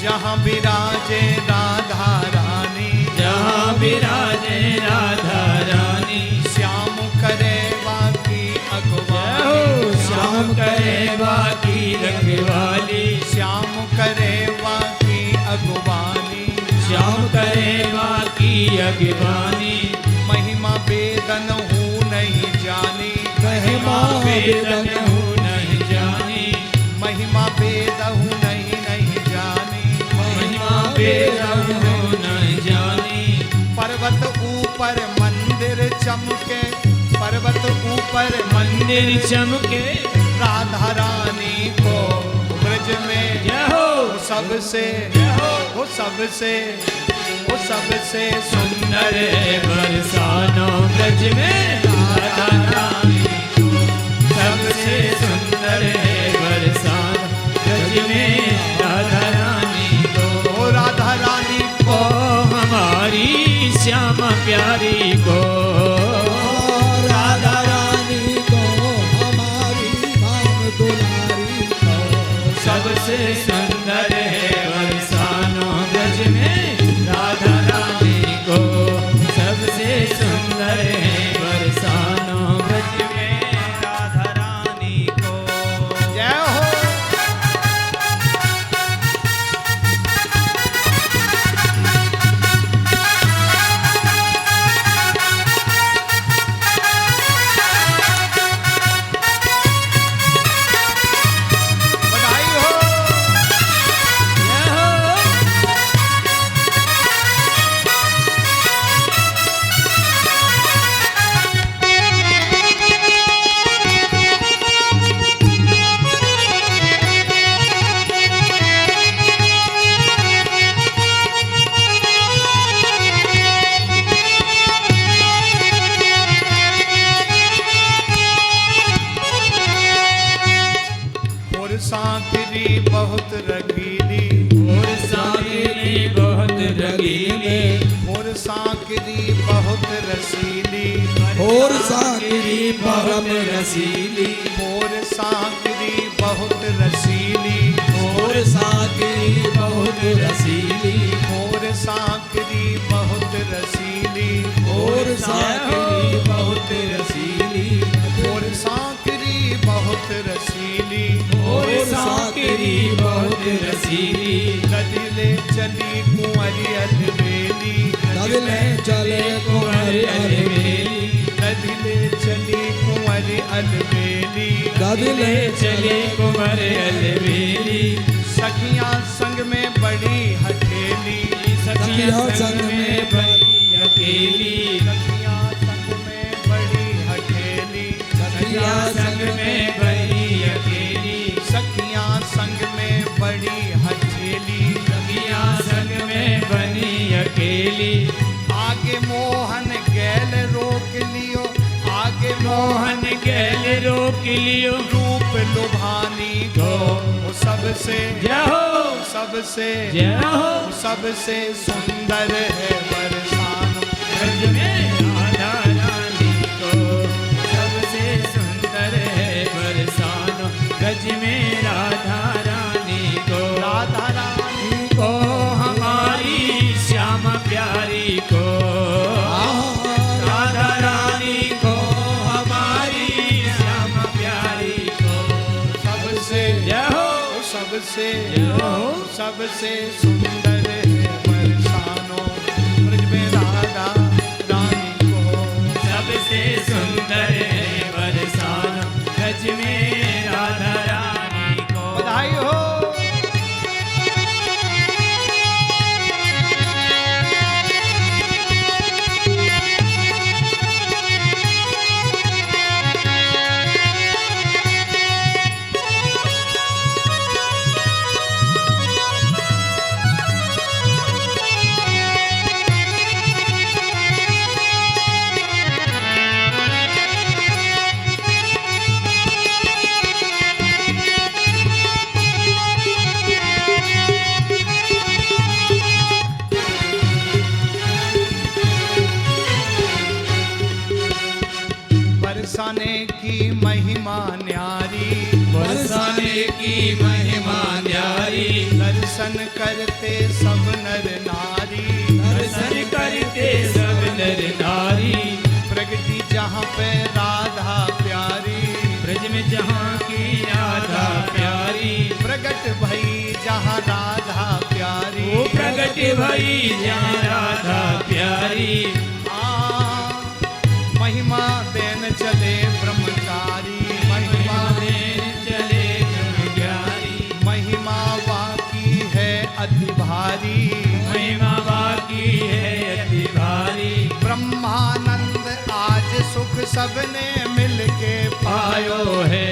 जहाँ विराजे राधा रानी, जहाँ विराजे राधा रानी, श्याम करे बाकी अगवानी, श्याम करे बाकी रखवाली, श्याम करे बाकी अगवानी, श्याम करे बाकी अगवानी, महिमा वेदन हूँ नहीं जानी, महिमा वेदन हूँ नहीं जानी, महिमा वेद हूँ नहीं जानी, महिमा वेदन हूँ नहीं जानी, पर्वत ऊपर मंदिर चमके, पर्वत ऊपर मंदिर चमके, राधा रानी को ब्रज में जय हो, वो सबसे जय हो, वो सबसे वो सबसे सुंदर है बरसाना ब्रज में राधा रानी को, सबसे सुंदर है बरसाना ब्रज में राधा रानी को, ओ राधा रानी ओ हमारी श्यामा प्यारी को, राधा रानी को हमारी भाव दुलारी को, सबसे सुंदर है बरसाना ब्रज में राधा रानी को, सबसे सुंदर है बरसाना ब्रज में राधा रानी को। जय हो। बधाई हो। जय हो। और सांकरी बहुत रंगीली, और साकिनी बहुत रंगीली, और सांकरी बहुत रसीली, और साकिरी परम रसीली, और सांकरी बहुत रसीली, और साकिरी बहुत रसीली, और सांकरी बहुत रसीली, और साकिरी बहुत रसीली, और सांकरी बहुत रसीली, और साकिनी बहुत रसीली, नदिले चली कुंवरी अलबेली, नदले चले कुंवर अलबेली, नदिले चली कुंवरी अलबेली, नदले चले कुंवर अलबेली, सखियां संग में बड़ी हथेली, सखियां संग में बड़ी अकेली, सखियां संग में बड़ी हथेली, सखियां संग में बड़ी अकेली, सखियां संग में बड़ी हथेली, सखियां संग में बनी अकेली, आगे मोहन गैल रोक लियो, आगे मोहन गैल रोक लियो, रूप लुभानी को वो सबसे जय हो, सबसे जय हो, सबसे सुंदर है बरसानो ब्रज में राधा रानी को, सबसे सुंदर है बरसाना ब्रज में राधा रानी को, राधा रानी को हमारी श्यामा प्यारी को, राधा रानी को हमारी श्यामा प्यारी को, सबसे जय हो, सबसे जय हो, सबसे सुंदर है बरसानो ब्रज में राधा रानी को, सबसे सुंदर है बरसाना ब्रज में राधा रानी को। बधाई हो। की महिमा न्यारी, दर्शन करते सब नर नारी, दर्शन करते सब नर नारी। प्रगति जहाँ पे राधा प्यारी, ब्रज में जहाँ की राधा प्यारी, प्रगट भई जहाँ राधा प्यारी, वो प्रगट भई जहाँ राधा प्यारी। महिमा देन चले ब्रह्मचारी, महिमा देन चले ब्रह्मचारी, महिमा बाकी है अति भारी, महिमा बाकी है अति भारी। ब्रह्मानंद आज सुख सबने मिलके पायो है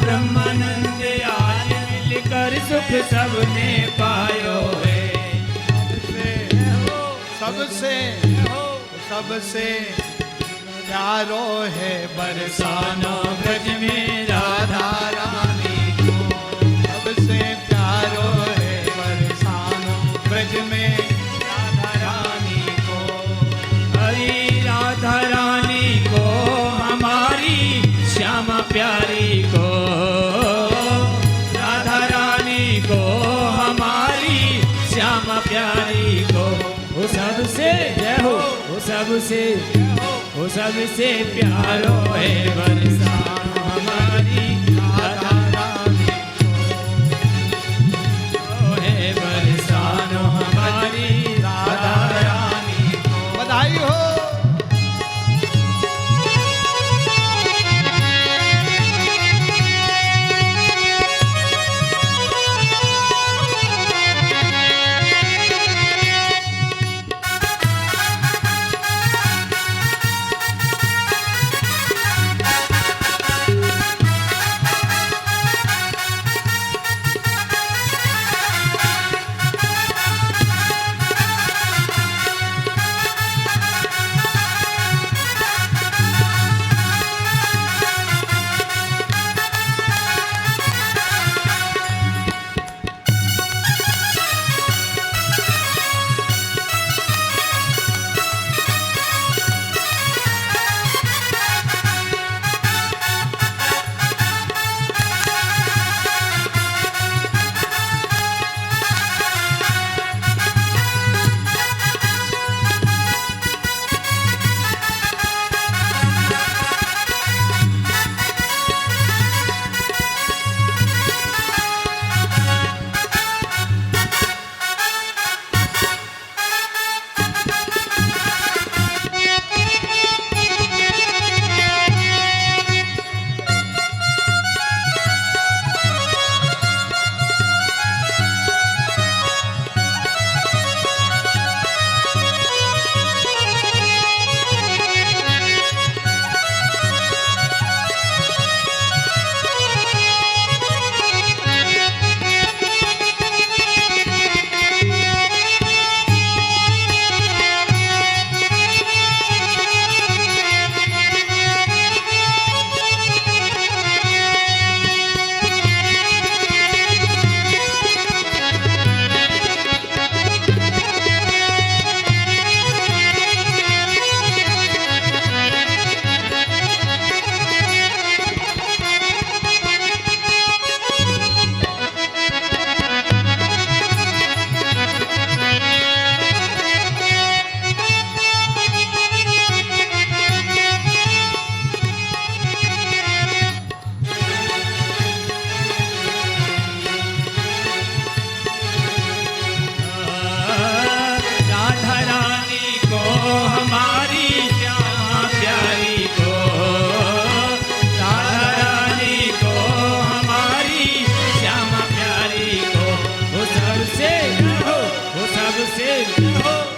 ब्रह्मानंद आज मिलकर सुख सबने पायो है। सबसे सबसे प्यारो है बरसाना बरसाना ब्रज में राधा रानी को, सबसे प्यारो है बरसाना ब्रज में राधा रानी को। हरी राधा रानी को हमारी श्यामा प्यारी को, राधा रानी को हमारी श्यामा प्यारी को। वो सबसे जय हो, वो सबसे प्यारो है बरसाना हमारी राधा रानी को, है बरसाना हमारी राधा रानी को। बधाई हो।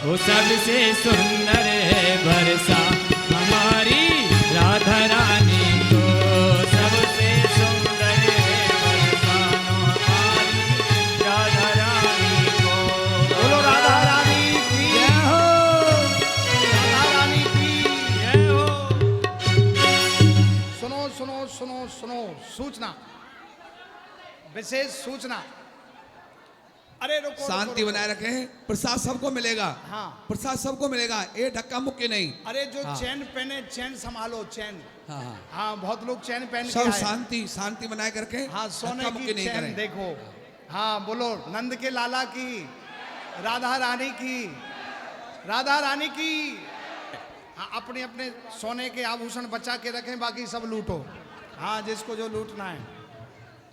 वो सबसे सुंदर है बरसा हमारी राधा रानी को, सबसे सुंदर है बरसानो हमारी राधा रानी को। बोलो राधा रानी की जय हो, राधा रानी की जय हो। सुनो सुनो सुनो सुनो सूचना, विशेष सूचना। अरे रुको, शांति रुको, बनाए रखें। प्रसाद सबको मिलेगा। हाँ। प्रसाद सबको मिलेगा, ये धक्का मुक्की नहीं। अरे जो हाँ। चैन पहने, चैन संभालो, चैन। हाँ हाँ, हाँ, बहुत लोग चैन पहन के सब आए। शांति शांति बनाए करके हाँ, सोने धक्का मुक्की की नहीं चैन करें। देखो। हाँ, बोलो नंद के लाला की, राधा रानी की, राधा रानी की। हाँ, अपने अपने सोने के आभूषण बचा के रखें, बाकी सब लूटो। हाँ, जिसको जो लूटना है।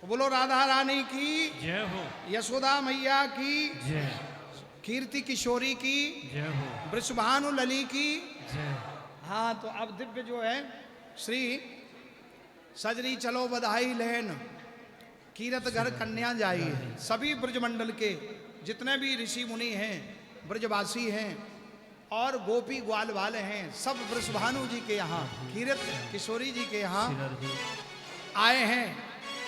तो बोलो राधा रानी की जय हो, यशोदा मैया की, जय कीर्ति किशोरी की, जय हो, वृषभानु लली की। जय। हाँ, तो अब दिव्य जो है श्री सजरी चलो बधाई लहन कीरत घर कन्या जाई। सभी ब्रजमंडल के जितने भी ऋषि मुनि हैं, ब्रजवासी हैं और गोपी ग्वाल वाले हैं, सब वृषभानु जी के यहाँ, कीरत किशोरी जी के यहाँ आए हैं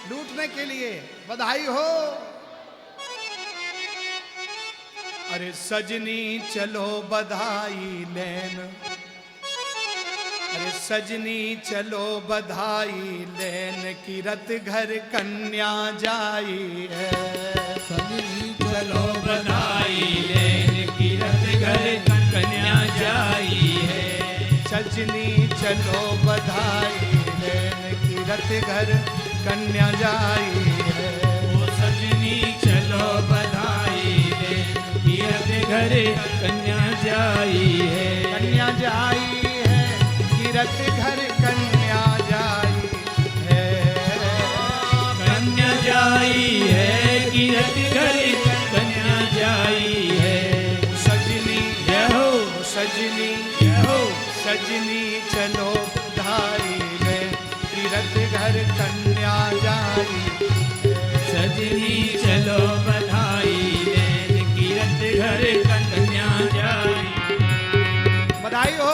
लूटने के लिए। बधाई हो। अरे सजनी चलो बधाई लेन, अरे सजनी चलो बधाई लेन कीरत घर कन्या जाई है। सजनी चलो बधाई लेन कीरत घर कन्या जाई है। सजनी चलो बधाई लेन कीरत घर कन्या जाई है। ओ सजनी चलो बधाई लेन कीरत घर कन्या जाई है। कन्या जाई है, कीरत घर कन्या जाई है। कन्या जाई है, कीरत घर कन्या जाई है। सजनी जय हो, सजनी जय हो, सजनी चलो बधाई लेन कीरत घर कन्या जाई। सजनी चलो बधाई लेन कीरत घर कन्या जाई। बधाई हो।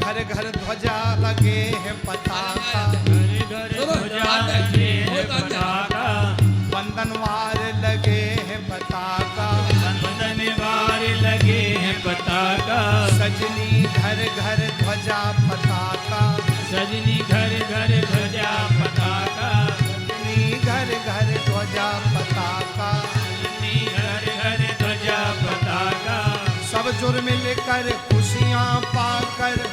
घर घर ध्वजा लगे हैं पताका, घर घर ध्वजा लगे है पताका। बंधनवार लगे हैं पताका। बंधन वार लगे हैं पताका। सजनी घर घर ध्वजा पताका, सजनी घर घर ध्वजा पताका। सजनी घर घर ध्वजा पताका। सजनी घर घर ध्वजा पताका। सब जुर मिलकर खुशियाँ पाकर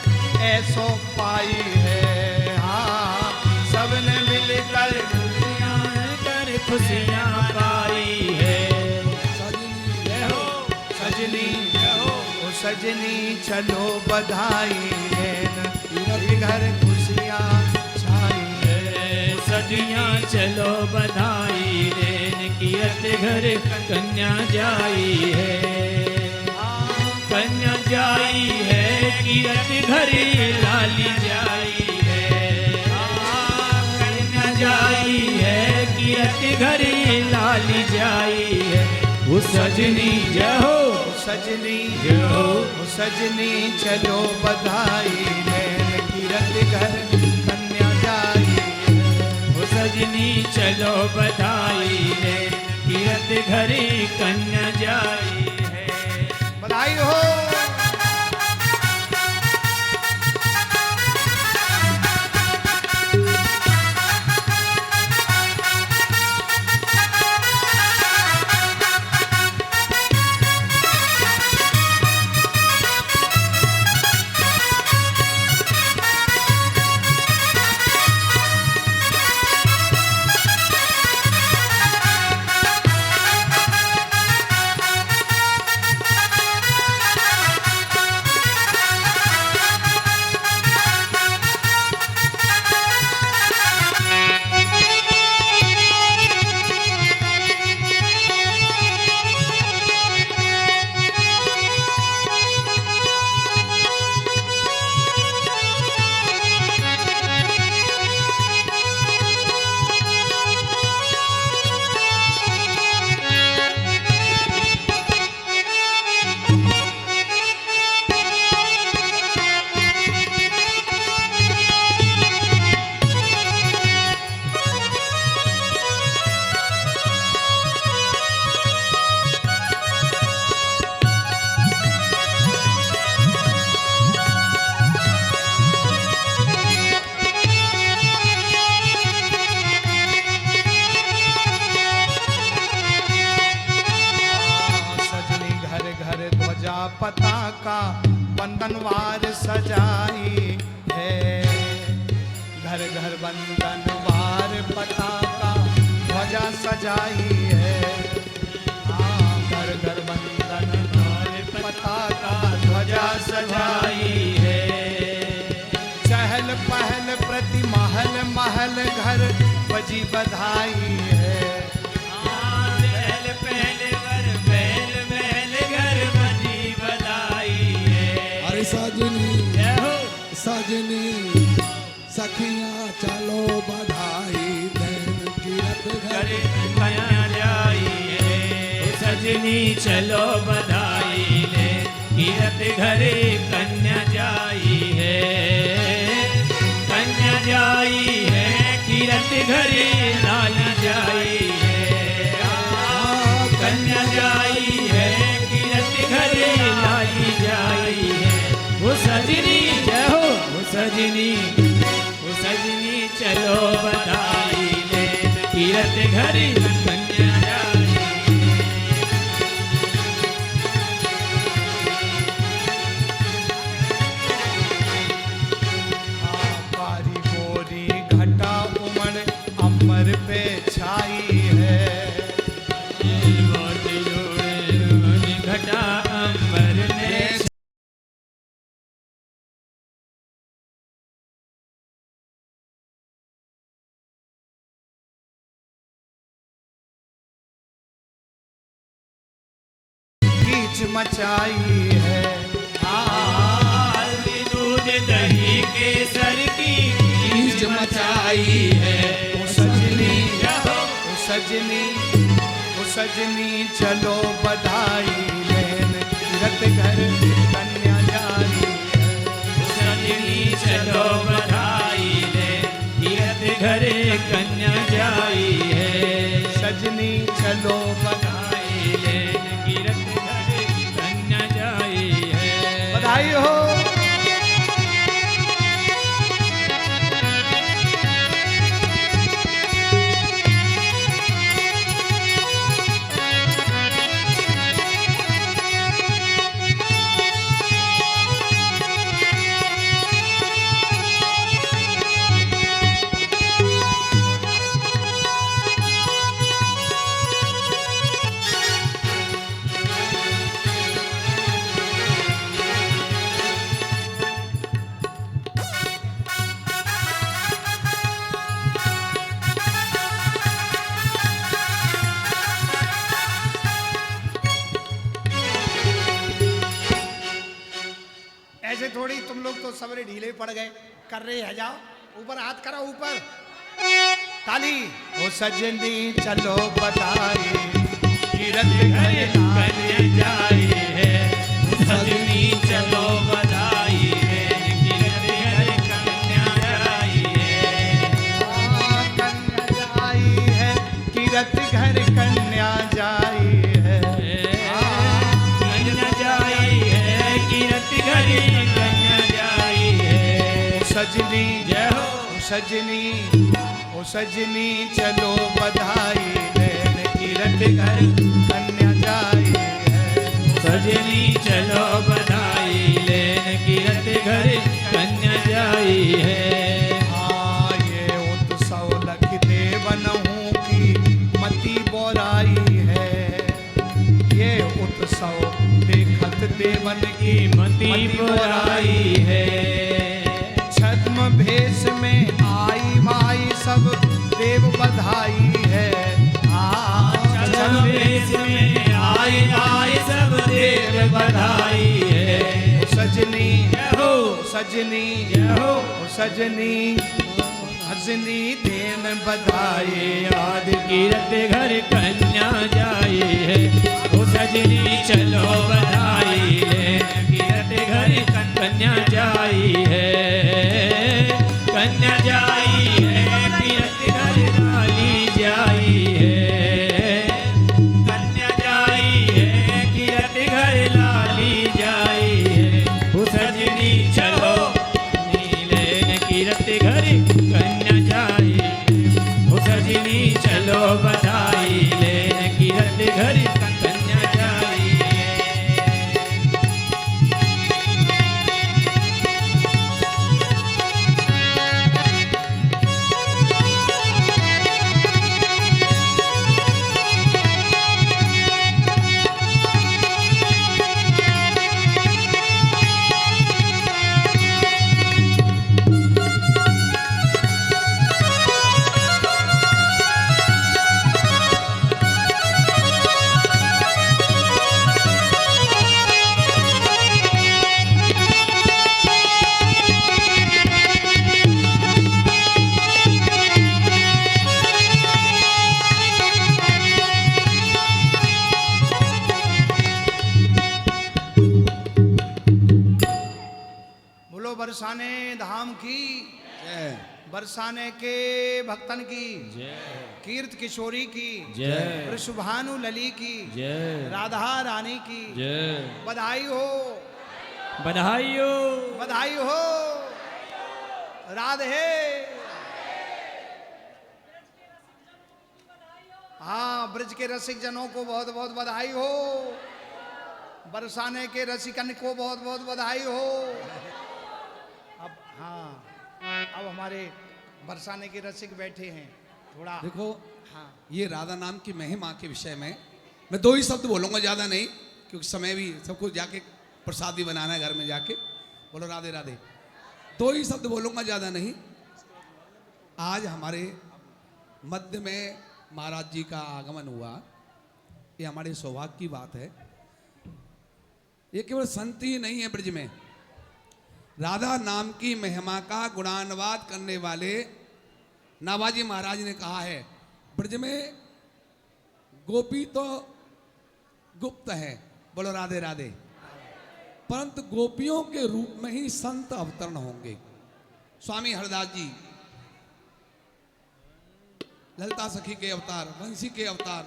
ऐसो पाई है। हाँ, सबने मिलकर खुशियाँ कर खुशियाँ पाई है। सजनी जय हो, सजनी जय हो, ओ सजनी चलो बधाई लेन कीरत घर खुशियाँ छाई है। सजियाँ चलो बधाई लेन कीरत घर कन्या जाई है। कन्या जाई है, कीरत घर लाली जाई है। कन्या जाई है, कीरत घर लाली जाई है। वो सजनी जय हो, सजनी जय हो, ओ सजनी चलो बधाई लेन कीरत घर कन्या जाई है। वो सजनी चलो बधाई लेन कीरत घर कन्या जाई है। बधाई हो। पताका बंधनवार सजाई है। घर घर बंधनवार पताका ध्वजा सजाई है। हाँ, घर घर बंधनवार पताका ध्वजा सजाई है। चहल पहल प्रति महल महल घर बजी बधाई है। सजनी सजनी सखियां चलो बधाई देन कीरत घर कन्या जाई है। सजनी चलो बधाई ले कीरत घरे कन्या जाई है। कन्या जाई है कीरत घरे लाली जाई है। कन्या जाई है कीरत घरे लाली जाई है। वो सजनी जय हो, वो सजनी चलो बधाई ले कीरत घरे कन्या जाई। बारी गोरी घटा उमड़ अमर पे छाई है। घटा अंबर ने मचाई है। हल्दी दूध दही केसर की कीच मचाई है। ओ सजनी चलो बधाई लेन कीरत घर कन्या जाई है। सजनी चलो बधाई ले कीरत घरे कन्या जाई है। सजनी चलो बधाई ले कीरत घरे कन्या जाई है। बधाई हो। ऐसे थोड़ी तुम लोग तो सबरे ढीले पड़ गए, कर रहे हैं। जाओ ऊपर हाथ करो, ऊपर ताली। ओ सजनी चलो बधाई कीरत घरे कन्या जाई है। सजनी चलो बधाई ले कीरत घरे कन्या जाई है। कन्या जाई है कीरत घर कन्या जाई है। कन्या जाई है कीरत घरे कन्या जाई है। सजनी जय हो। ओ सजनी चलो बधाई लेन कीरत घर कन्या जाई है। सजनी चलो बधाई लेन कीरत घरे कन्या जाई है। हाँ, ये उत्सव लख देवन हूँ की मति बोराई है। ये उत्सव देखत देवन की मति बुराई है। छद्म भेष में आई माई सब देव बधाई है। छद्म भेष में आई सब देव बधाई है। सजनी जय हो। सजनी जय हो। सजनी हसनी देन बधाई। याद कीरत घर कन्या जाई है। ओ सजनी चलो बधाई ले कीरत घर कन्या जाई है। कन्या जाई है कीरत घर लाली जाई है। कन्या जाई है कीरत घर लाली जाई है। ओ सजनी चलो नीले कीरत घर कन्या जाई है। ओ सजनी चलो बधाई ले कीरत घर कन्या जाई है। बरसाने धाम की, जय बरसाने के भक्तन की, जय कीर्त किशोरी की, जय वृषभानु लली की, जय राधा रानी की जय बधाई हो, बधाई हो। बधाई हो। राधे। हाँ, ब्रज के रसिक जनों को बहुत बहुत बधाई हो, बरसाने के रसिकन को बहुत बहुत बधाई हो। अब हाँ, अब हमारे बरसाने के रसिक बैठे हैं, थोड़ा देखो, हाँ ये राधा नाम की महिमा के विषय में मैं 2 ही शब्द बोलूंगा, ज्यादा नहीं, क्योंकि समय भी सबको जाके प्रसाद भी बनाना है घर में जाके। बोलो राधे राधे। 2 ही शब्द बोलूंगा, ज्यादा नहीं। आज हमारे मध्य में महाराज जी का आगमन हुआ, ये हमारे सौभाग्य की बात है। ये केवल संत ही नहीं है ब्रज में, राधा नाम की महिमा का गुणानुवाद करने वाले नाभाजी महाराज ने कहा है, ब्रज में गोपी तो गुप्त है, बोलो राधे राधे, परंतु गोपियों के रूप में ही संत अवतरण होंगे। स्वामी हरदास जी ललिता सखी के अवतार, वंशी के अवतार,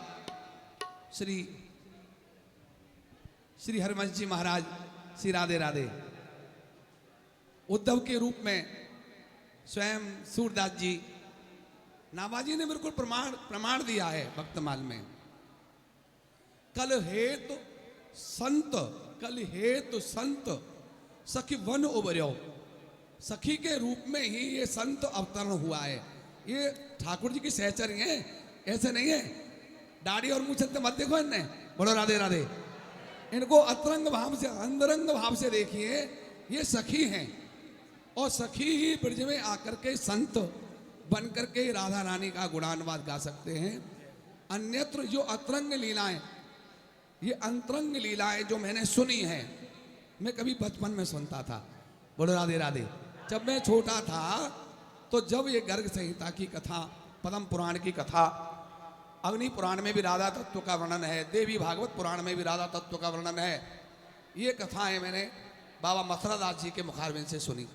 श्री हरिवंश जी महाराज, श्री राधे राधे, उद्धव के रूप में स्वयं सूरदास जी, नाभाजी ने बिल्कुल प्रमाण दिया है भक्तमाल में। कल हेतु संत सखी वन उबर्यो, सखी के रूप में ही ये संत अवतरण हुआ है। ये ठाकुर जी की सहचरी हैं, ऐसे नहीं है दाढ़ी और मूंछ मत देखो इनने, बोलो राधे राधे। इनको अतरंग भाव से, अंतरंग भाव से देखिए, ये सखी हैं, और सखी ही ब्रज में आकर के संत बन करके राधा रानी का गुणानुवाद गा सकते हैं। अन्यत्र जो अतरंग लीलाएं, ये अंतरंग लीलाएं जो मैंने सुनी है, मैं कभी बचपन में सुनता था, बोलो राधे राधे। जब मैं छोटा था तो जब ये गर्ग संहिता की कथा, पद्म पुराण की कथा, अग्नि पुराण में भी राधा तत्व का वर्णन है, देवी भागवत पुराण में भी राधा तत्व का वर्णन है, ये कथाएं मैंने बाबा मथुरादास जी के मुखारबिंद से सुनी।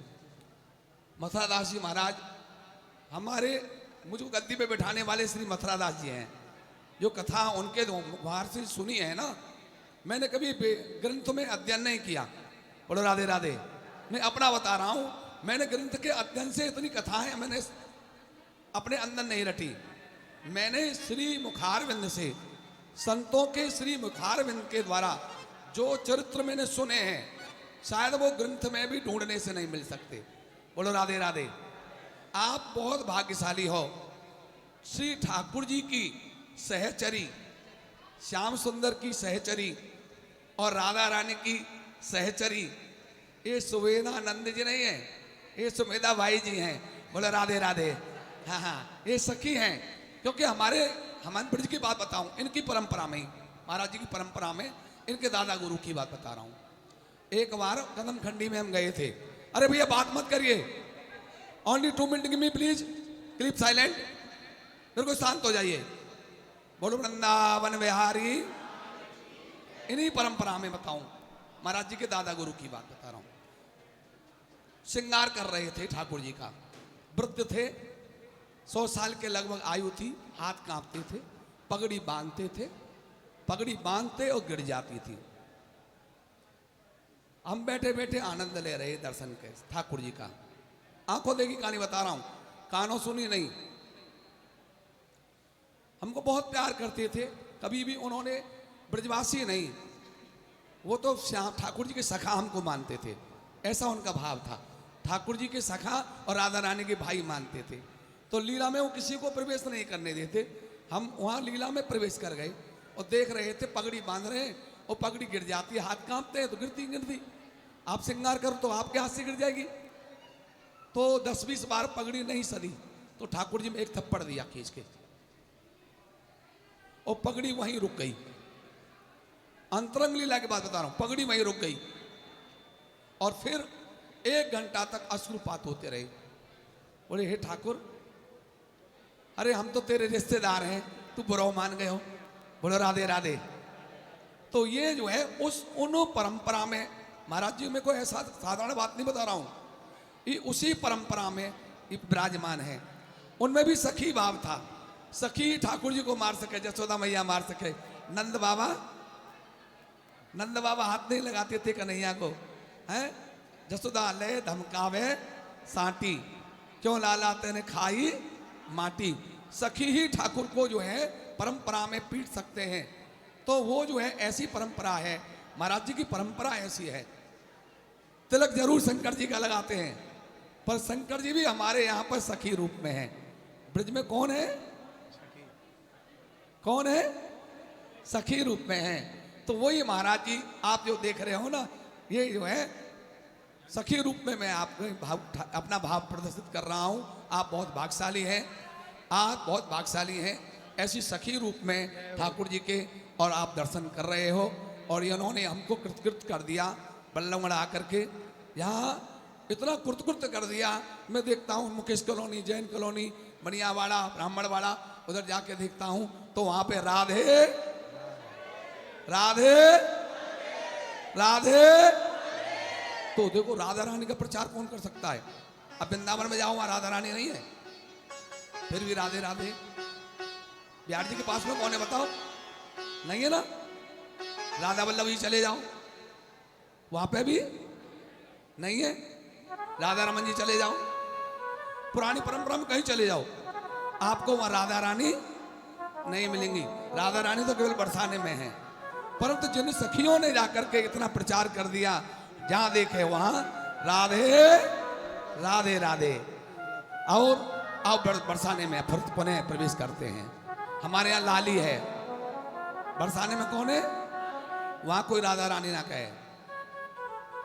मथुरादास जी महाराज हमारे, मुझको गद्दी पे बैठाने वाले श्री मथुरादास जी हैं, जो कथा उनके मुखार से सुनी है ना, मैंने कभी ग्रंथ में अध्ययन नहीं किया, बोलो राधे राधे। मैं अपना बता रहा हूं, मैंने ग्रंथ के अध्ययन से इतनी कथाएं मैंने अपने अंदर नहीं रटी, मैंने श्री मुखारविंद से, संतों के श्री मुखारविंद के द्वारा जो चरित्र मैंने सुने हैं, शायद वो ग्रंथ में भी ढूंढने से नहीं मिल सकते, बोलो राधे राधे। आप बहुत भाग्यशाली हो, श्री ठाकुर जी की सहचरी, श्याम सुंदर की सहचरी और राधा रानी की सहचरी, ये सुवेदानंद जी नहीं है, ये सुमेधा भाई जी हैं, बोले राधे राधे। हाँ हाँ, ये सखी हैं, क्योंकि हमारे ब्रज की बात बताऊं, इनकी परंपरा में, महाराज जी की परंपरा में इनके दादा गुरु की बात बता रहा हूं। एक बार कदम खंडी में हम गए थे, अरे भैया बात मत करिए, only 2 minute give me please, keep silent, मेरे को शांत हो जाइए, बोलो वृंदावन विहारी। इन्हीं परंपरा में बताऊं, महाराज जी के दादा गुरु की बात बता रहा हूं। श्रृंगार कर रहे थे ठाकुर जी का, वृद्ध थे, 100 साल के लगभग आयु थी, हाथ कांपते थे, पगड़ी बांधते थे, पगड़ी बांधते और गिर जाती थी। हम बैठे बैठे आनंद ले रहे दर्शन के ठाकुर जी का, आंखों देखी कहानी बता रहा हूं, कानों सुनी नहीं। हमको बहुत प्यार करते थे, कभी भी उन्होंने ब्रजवासी नहीं, वो तो श्याम ठाकुर जी के सखा हमको मानते थे, ऐसा उनका भाव था। ठाकुर जी के सखा और राधा रानी के भाई मानते थे, तो लीला में वो किसी को प्रवेश नहीं करने देते। हम वहाँ लीला में प्रवेश कर गए और देख रहे थे, पगड़ी बांध रहे हैं और पगड़ी गिर जाती है, हाथ कांपते हैं तो गिरती। आप श्रृंगार करो तो आपके हाथ से गिर जाएगी। तो 10-20 बार पगड़ी नहीं सदी, तो ठाकुर जी में एक थप्पड़ दिया खींच के, और पगड़ी वहीं रुक गई। अंतरंग लीला की बात बता रहा हूं, पगड़ी वहीं रुक गई, और फिर 1 घंटा तक अश्रुपात होते रहे। बोले हे ठाकुर, अरे हम तो तेरे रिश्तेदार हैं, तू बुरा मान गए हो, बोलो राधे राधे। तो ये जो है उन परंपरा में, महाराज जी में कोई ऐसा साधारण बात नहीं बता रहा हूं, ये उसी परंपरा में ये विराजमान है। उनमें भी सखी भाव था। सखी ठाकुर जी को मार सके, जसोदा मैया मार सके। नंद बाबा हाथ नहीं लगाते थे कन्हैया को, हैं? जसोदा ले धमकावे सांटी, क्यों लाला तेने खाई माटी। सखी ही ठाकुर को जो है परंपरा में पीट सकते हैं। तो वो जो है ऐसी परंपरा है, महाराज जी की परंपरा ऐसी है। तिलक जरूर शंकर जी का लगाते हैं, पर शंकर जी भी हमारे यहाँ पर सखी रूप में है। ब्रज में कौन है? कौन है? सखी रूप में है। तो वही महाराज जी आप जो देख रहे हो ना, ये जो है सखी रूप में मैं आपको अपना भाव प्रदर्शित कर रहा हूँ। आप बहुत भाग्यशाली हैं, आप बहुत भाग्यशाली हैं ऐसी सखी रूप में ठाकुर जी के, और आप दर्शन कर रहे हो। और इन्होंने हमको कृतकृत कर दिया, बल्लमड़ आकर के यहाँ इतना कृतकृत कर दिया। मैं देखता हूँ मुकेश कॉलोनी, जैन कॉलोनी, मनियावाड़ा, ब्राह्मणवाड़ा, उधर जाके देखता हूँ तो वहाँ पे राधे राधे राधे। तो देखो राधा रानी का प्रचार कौन कर सकता है? अब वृंदावन में जाओ, वहाँ राधा रानी नहीं है, फिर भी राधे राधे। बिहार जी के पास में कौन है बताओ? नहीं है ना। राधा वल्लभ जी चले जाओ, वहां पे भी नहीं है। राधा रमन जी चले जाओ, पुरानी परंपरा में कहीं चले जाओ, आपको वहां राधा रानी नहीं मिलेंगी। राधा रानी तो केवल बरसाने में है। परंतु जिन सखियों ने जाकर के इतना प्रचार कर दिया, जहां देखे वहां राधे राधे राधे। और अब बरसाने में फिर पुनः प्रवेश करते हैं। हमारे यहाँ लाली है, बरसाने में कौन है? वहां कोई राधा रानी ना कहे।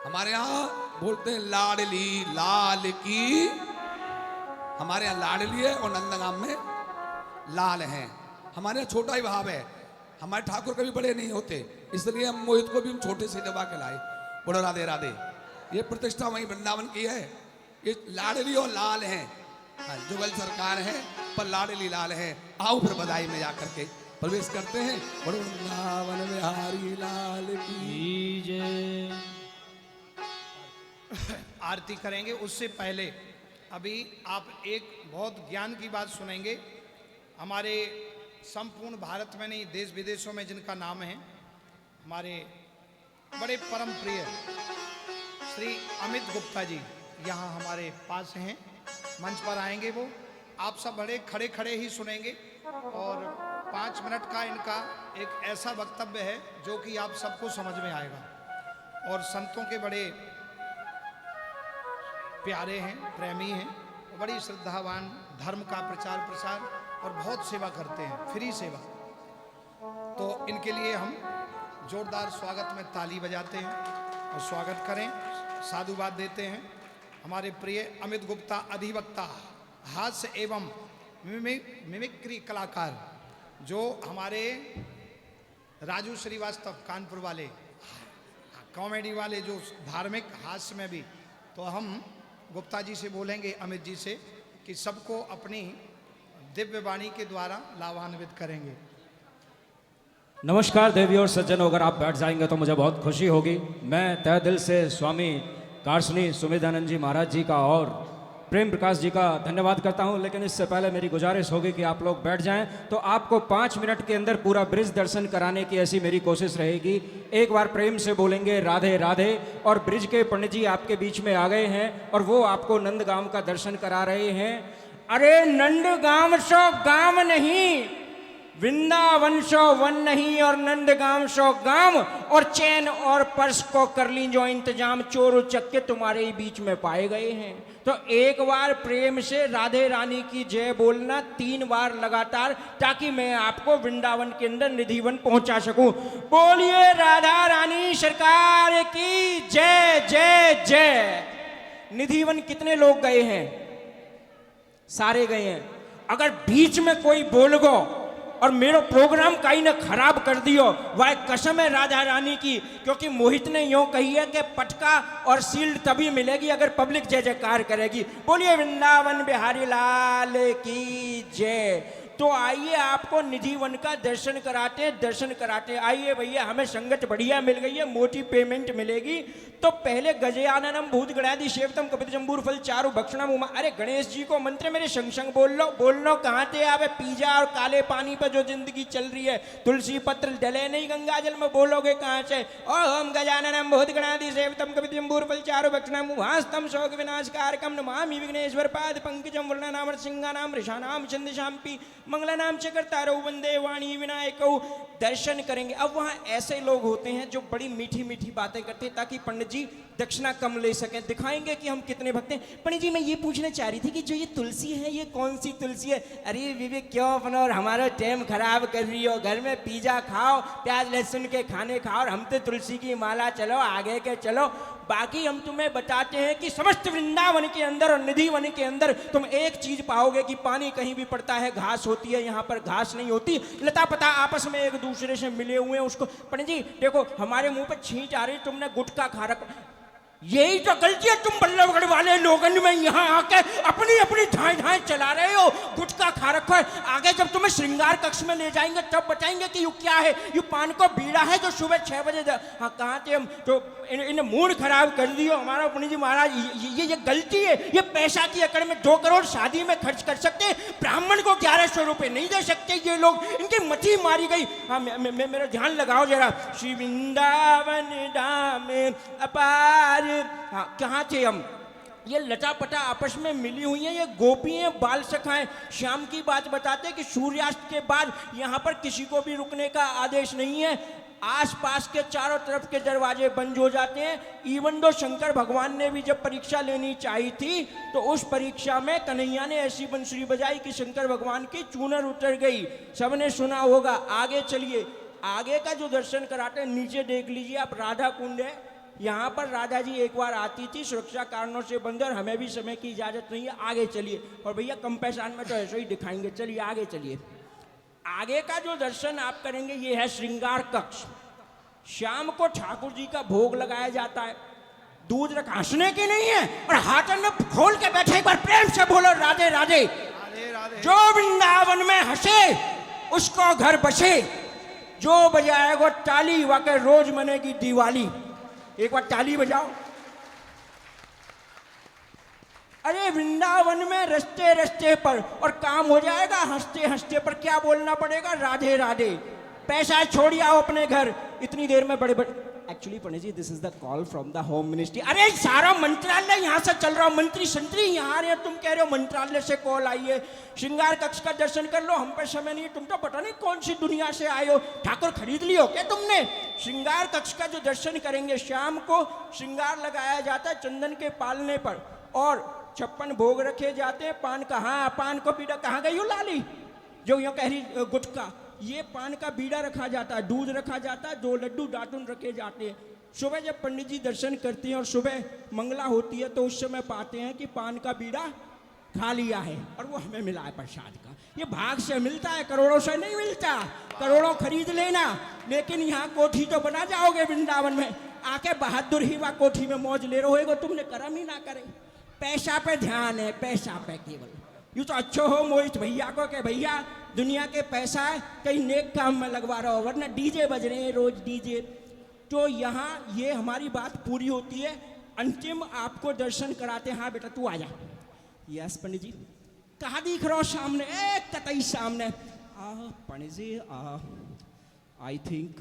हमारे यहाँ बोलते हैं लाडली लाल की। हमारे यहाँ लाडली है और नंदगाम में लाल है। हमारे यहाँ छोटा ही भाव है। हमारे ठाकुर कभी बड़े नहीं होते, इसलिए हम मोहित को भी हम छोटे से दबा के लाए। बोलो राधे राधे। ये प्रतिष्ठा वहीं वृंदावन की है। ये लाडली और लाल है, जुगल सरकार है पर लाडली लाल है। आओ फिर बधाई में जाकर के प्रवेश करते हैं। बड़ो वृंदावन बिहारी लाल की जय। आरती करेंगे। उससे पहले अभी आप एक बहुत ज्ञान की बात सुनेंगे। हमारे संपूर्ण भारत में नहीं, देश विदेशों में जिनका नाम है, हमारे बड़े परम प्रिय श्री अमित गुप्ता जी यहाँ हमारे पास हैं, मंच पर आएंगे। वो आप सब बड़े खड़े खड़े ही सुनेंगे। और 5 मिनट का इनका एक ऐसा वक्तव्य है जो कि आप सबको समझ में आएगा। और संतों के बड़े प्यारे हैं, प्रेमी हैं, बड़ी श्रद्धावान, धर्म का प्रचार प्रसार और बहुत सेवा करते हैं, फ्री सेवा। तो इनके लिए हम जोरदार स्वागत में ताली बजाते हैं और स्वागत करें, साधुवाद देते हैं। हमारे प्रिय अमित गुप्ता अधिवक्ता, हास्य एवं मिमिक्री कलाकार, जो हमारे राजू श्रीवास्तव कानपुर वाले कॉमेडी वाले, जो धार्मिक हास्य में भी, तो हम गुप्ता जी से बोलेंगे, अमित जी से, कि सबको अपनी दिव्य वाणी के द्वारा लाभान्वित करेंगे। नमस्कार देवी और सज्जनों, अगर आप बैठ जाएंगे तो मुझे बहुत खुशी होगी। मैं तहे दिल से स्वामी कारसनी सुमेधानंद जी महाराज जी का और प्रेम प्रकाश जी का धन्यवाद करता हूं। लेकिन इससे पहले मेरी गुजारिश होगी कि आप लोग बैठ जाएं, तो आपको 5 मिनट के अंदर पूरा ब्रिज दर्शन कराने की ऐसी मेरी कोशिश रहेगी। एक बार प्रेम से बोलेंगे राधे राधे, और ब्रिज के पंडित जी आपके बीच में आ गए हैं और वो आपको नंदगांव का दर्शन करा रहे हैं। अरे नंदगांव सो गांव नहीं, वृंदावन सो वन नहीं, और नंदगांव सो गांव, और चैन और पर्स को कर ली जो इंतजाम, चोर उचक्के तुम्हारे ही बीच में पाए गए हैं। तो एक बार प्रेम से राधे रानी की जय बोलना 3 बार लगातार, ताकि मैं आपको वृंदावन के अंदर निधिवन पहुंचा सकूं। बोलिए राधा रानी सरकार की जय जय जय। निधिवन कितने लोग गए हैं? सारे गए हैं। अगर बीच में कोई बोल गो और मेरा प्रोग्राम कहीं ने खराब कर दियो, वह कसम है राधा रानी की, क्योंकि मोहित ने यूं कही है कि पटका और शील्ड तभी मिलेगी अगर पब्लिक जय जयकार करेगी। बोलिए वृंदावन बिहारी लाल की जय। तो आइए आपको निधि वन का दर्शन कराते हैं, दर्शन कराते हैं। आइए भैया, हमें संगत बढ़िया मिल गई है, मोटी पेमेंट मिलेगी। तो पहले गजयाननम भूत गणादि सेवतम कपित जंबूर फल चारु भक्षणम उमा। अरे गणेश जी को मंत्र मेरे संग संग बोल लो कहाँ थे आप? पिज्जा और काले पानी पर जो जिंदगी चल रही है, तुलसी पत्र डले नहीं गंगा जल में, बोलोगे कहाँ से? ओम गजाननम भूत गणादि सेवतम कपित जंबूर फल चारु भक्षणम उमास्तम शोक विनाशकारकम नमामि विघ्नेश्वर पाद पंकजम वर्णनाम सिंहानाम ऋषानाम छंदशाम्पि मंगलानाम चकर्तारो वंदे वाणी विनायकौ। दर्शन करेंगे। अब वहाँ ऐसे लोग होते हैं जो बड़ी मीठी मीठी बातें करते हैं ताकि पंडित जी दक्षिणा कम ले सकें, दिखाएंगे कि हम कितने भक्त हैं। पंडित जी मैं ये पूछना चाह रही थी कि जो ये तुलसी है ये कौन सी तुलसी है? अरे विवेक क्यों अपना और हमारा टाइम खराब कर रही हो? घर में पिज्जा खाओ, प्याज लहसुन के खाने खाओ, और हम तो तुलसी की माला, चलो आगे के चलो। बाकी हम तुम्हें बताते हैं कि समस्त वृंदावन के अंदर और निधि वन के अंदर तुम एक चीज पाओगे कि पानी कहीं भी पड़ता है घास होती है, यहाँ पर घास नहीं होती। लता पता आपस में एक दूसरे से मिले हुए हैं। उसको पंडित जी देखो हमारे मुंह पर छींट आ रही, तुमने गुटखा खा रखा। यही तो गलती है तुम बल्लभगढ़ वाले लोगन में, यहाँ आके अपनी अपनी धाए धाए चला रहे हो, गुटखा खा रखा है। आगे जब तुम्हें श्रृंगार कक्ष में ले जाएंगे तब बताएंगे कि यू क्या है। यू पान को बीड़ा है जो सुबह 6 बजे हाँ कहाँ थे हम, तो इन्हें मूड खराब कर दियो हमारा। पंडित जी महाराज ये गलती है। ये पैसा की अकड़ में 2 करोड़ शादी में खर्च कर सकते, ब्राह्मण को 1100 रुपये नहीं दे सकते ये लोग, इनकी मती मारी गई। हाँ मेरा ध्यान लगाओ जरा। श्री वृंदावन धाम अपार, हाँ कहाँ थे हम? ये लटा पटा आपस में मिली हुई हैं, ये गोपियां बाल सखाएं। शाम की बात बताते हैं कि सूर्यास्त के बाद यहाँ पर किसी को भी रुकने का आदेश नहीं है। आसपास के चारों तरफ के दरवाजे बंद हो जाते हैं। इवन दो शंकर भगवान ने भी जब परीक्षा लेनी चाहिए थी तो उस परीक्षा में कन्हैया ने ऐसी बंसुरी बजाई कि शंकर भगवान की चूनर उतर गई। सबने सुना होगा। आगे चलिए, आगे का जो दर्शन कराते हैं नीचे देख लीजिए आप, राधा कुंड है। यहाँ पर राधा जी एक बार आती थी, सुरक्षा कारणों से बंद, और हमें भी समय की इजाजत नहीं है। आगे चलिए, और भैया कम पहचान में तो ऐसे ही दिखाएंगे। चलिए आगे चलिए। आगे का जो दर्शन आप करेंगे ये है श्रृंगार कक्ष। शाम को ठाकुर जी का भोग लगाया जाता है। दूध रख हंसने की नहीं है, और हाथ में खोल के बैठे एक बार प्रेम से बोलो राधे राधे। राधे राधे। जो वृंदावन में हंसे उसको घर बसे, जो बजाएगा ताली वाकई रोज मनेगी दिवाली। एक बार ताली बजाओ। अरे वृंदावन में रस्ते रस्ते पर, और काम हो जाएगा हंसते हंसते पर। क्या बोलना पड़ेगा? राधे राधे। पैसा छोड़ आओ अपने घर। इतनी देर में बड़े बड़े actually Pandit ji this is the call from the home ministry. अरे सारा मंत्रालय यहाँ से चल रहा हो, मंत्री संतरी यहाँ आ रहे हैं, तुम कह रहे हो मंत्रालय से कॉल आई है। श्रृंगार कक्ष का दर्शन कर लो, हम पे समय नहीं। तुम तो पता नहीं कौन सी दुनिया से आए हो, ठाकुर खरीद लियो क्या तुमने? श्रृंगार कक्ष का जो दर्शन करेंगे, शाम को श्रृंगार लगाया जाता है चंदन के पालने पर, और 56 भोग रखे जाते हैं। पान का, हाँ पान को बीड़ा कहाँ गई हो लाली जो यूँ कह रही गुटखा? ये पान का बीड़ा रखा जाता है, दूध रखा जाता है, 2 लड्डू डाटून रखे जाते हैं। सुबह जब पंडित जी दर्शन करते हैं और सुबह मंगला होती है तो उस समय पाते हैं कि पान का बीड़ा खा लिया है, और वो हमें मिला है प्रसाद का। ये भाग से मिलता है, करोड़ों से नहीं मिलता। करोड़ों खरीद लेना, लेकिन यहाँ कोठी तो बना जाओगे वृंदावन में। आके बहादुर ही वह कोठी में मौज ले रहे हो, तुमने कर्म ही ना करे। पैसा पे ध्यान है, पैसा पे केवल। यूँ तो अच्छो हो मोहित भैया को कि भैया दुनिया के पैसा है कहीं नेक काम में लगवा रहा हो, वरना डीजे बज रहे हैं रोज डीजे। तो यहाँ ये हमारी बात पूरी होती है। अंतिम आपको दर्शन कराते हैं। हाँ बेटा तू आ जा। यस पंडित जी। कहाँ दिख रहा हो? सामने, एक कतई सामने। Pandit ji I think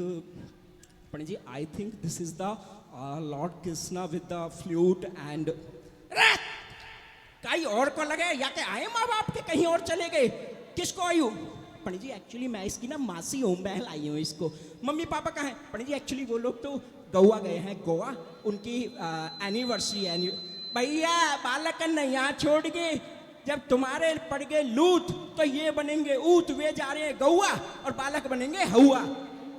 Pandit ji I think this is the lord Krishna with the flute and. कहीं और को लगे या के आए माँ बाप के कहीं और चले गए? किसको आई हूँ? पंडित जी एक्चुअली मैं इसकी ना मासी हूँ, महल आई हूँ इसको। मम्मी पापा कहाँ हैं? पंडित जी एक्चुअली वो लोग तो गोवा गए हैं, गोवा उनकी एनिवर्सरी है। भैया बालक नहीं यहाँ छोड़ के, जब तुम्हारे पड़ गए लूट तो ये बनेंगे ऊत, वे जा रहे हैं गोवा, और बालक बनेंगे हवा।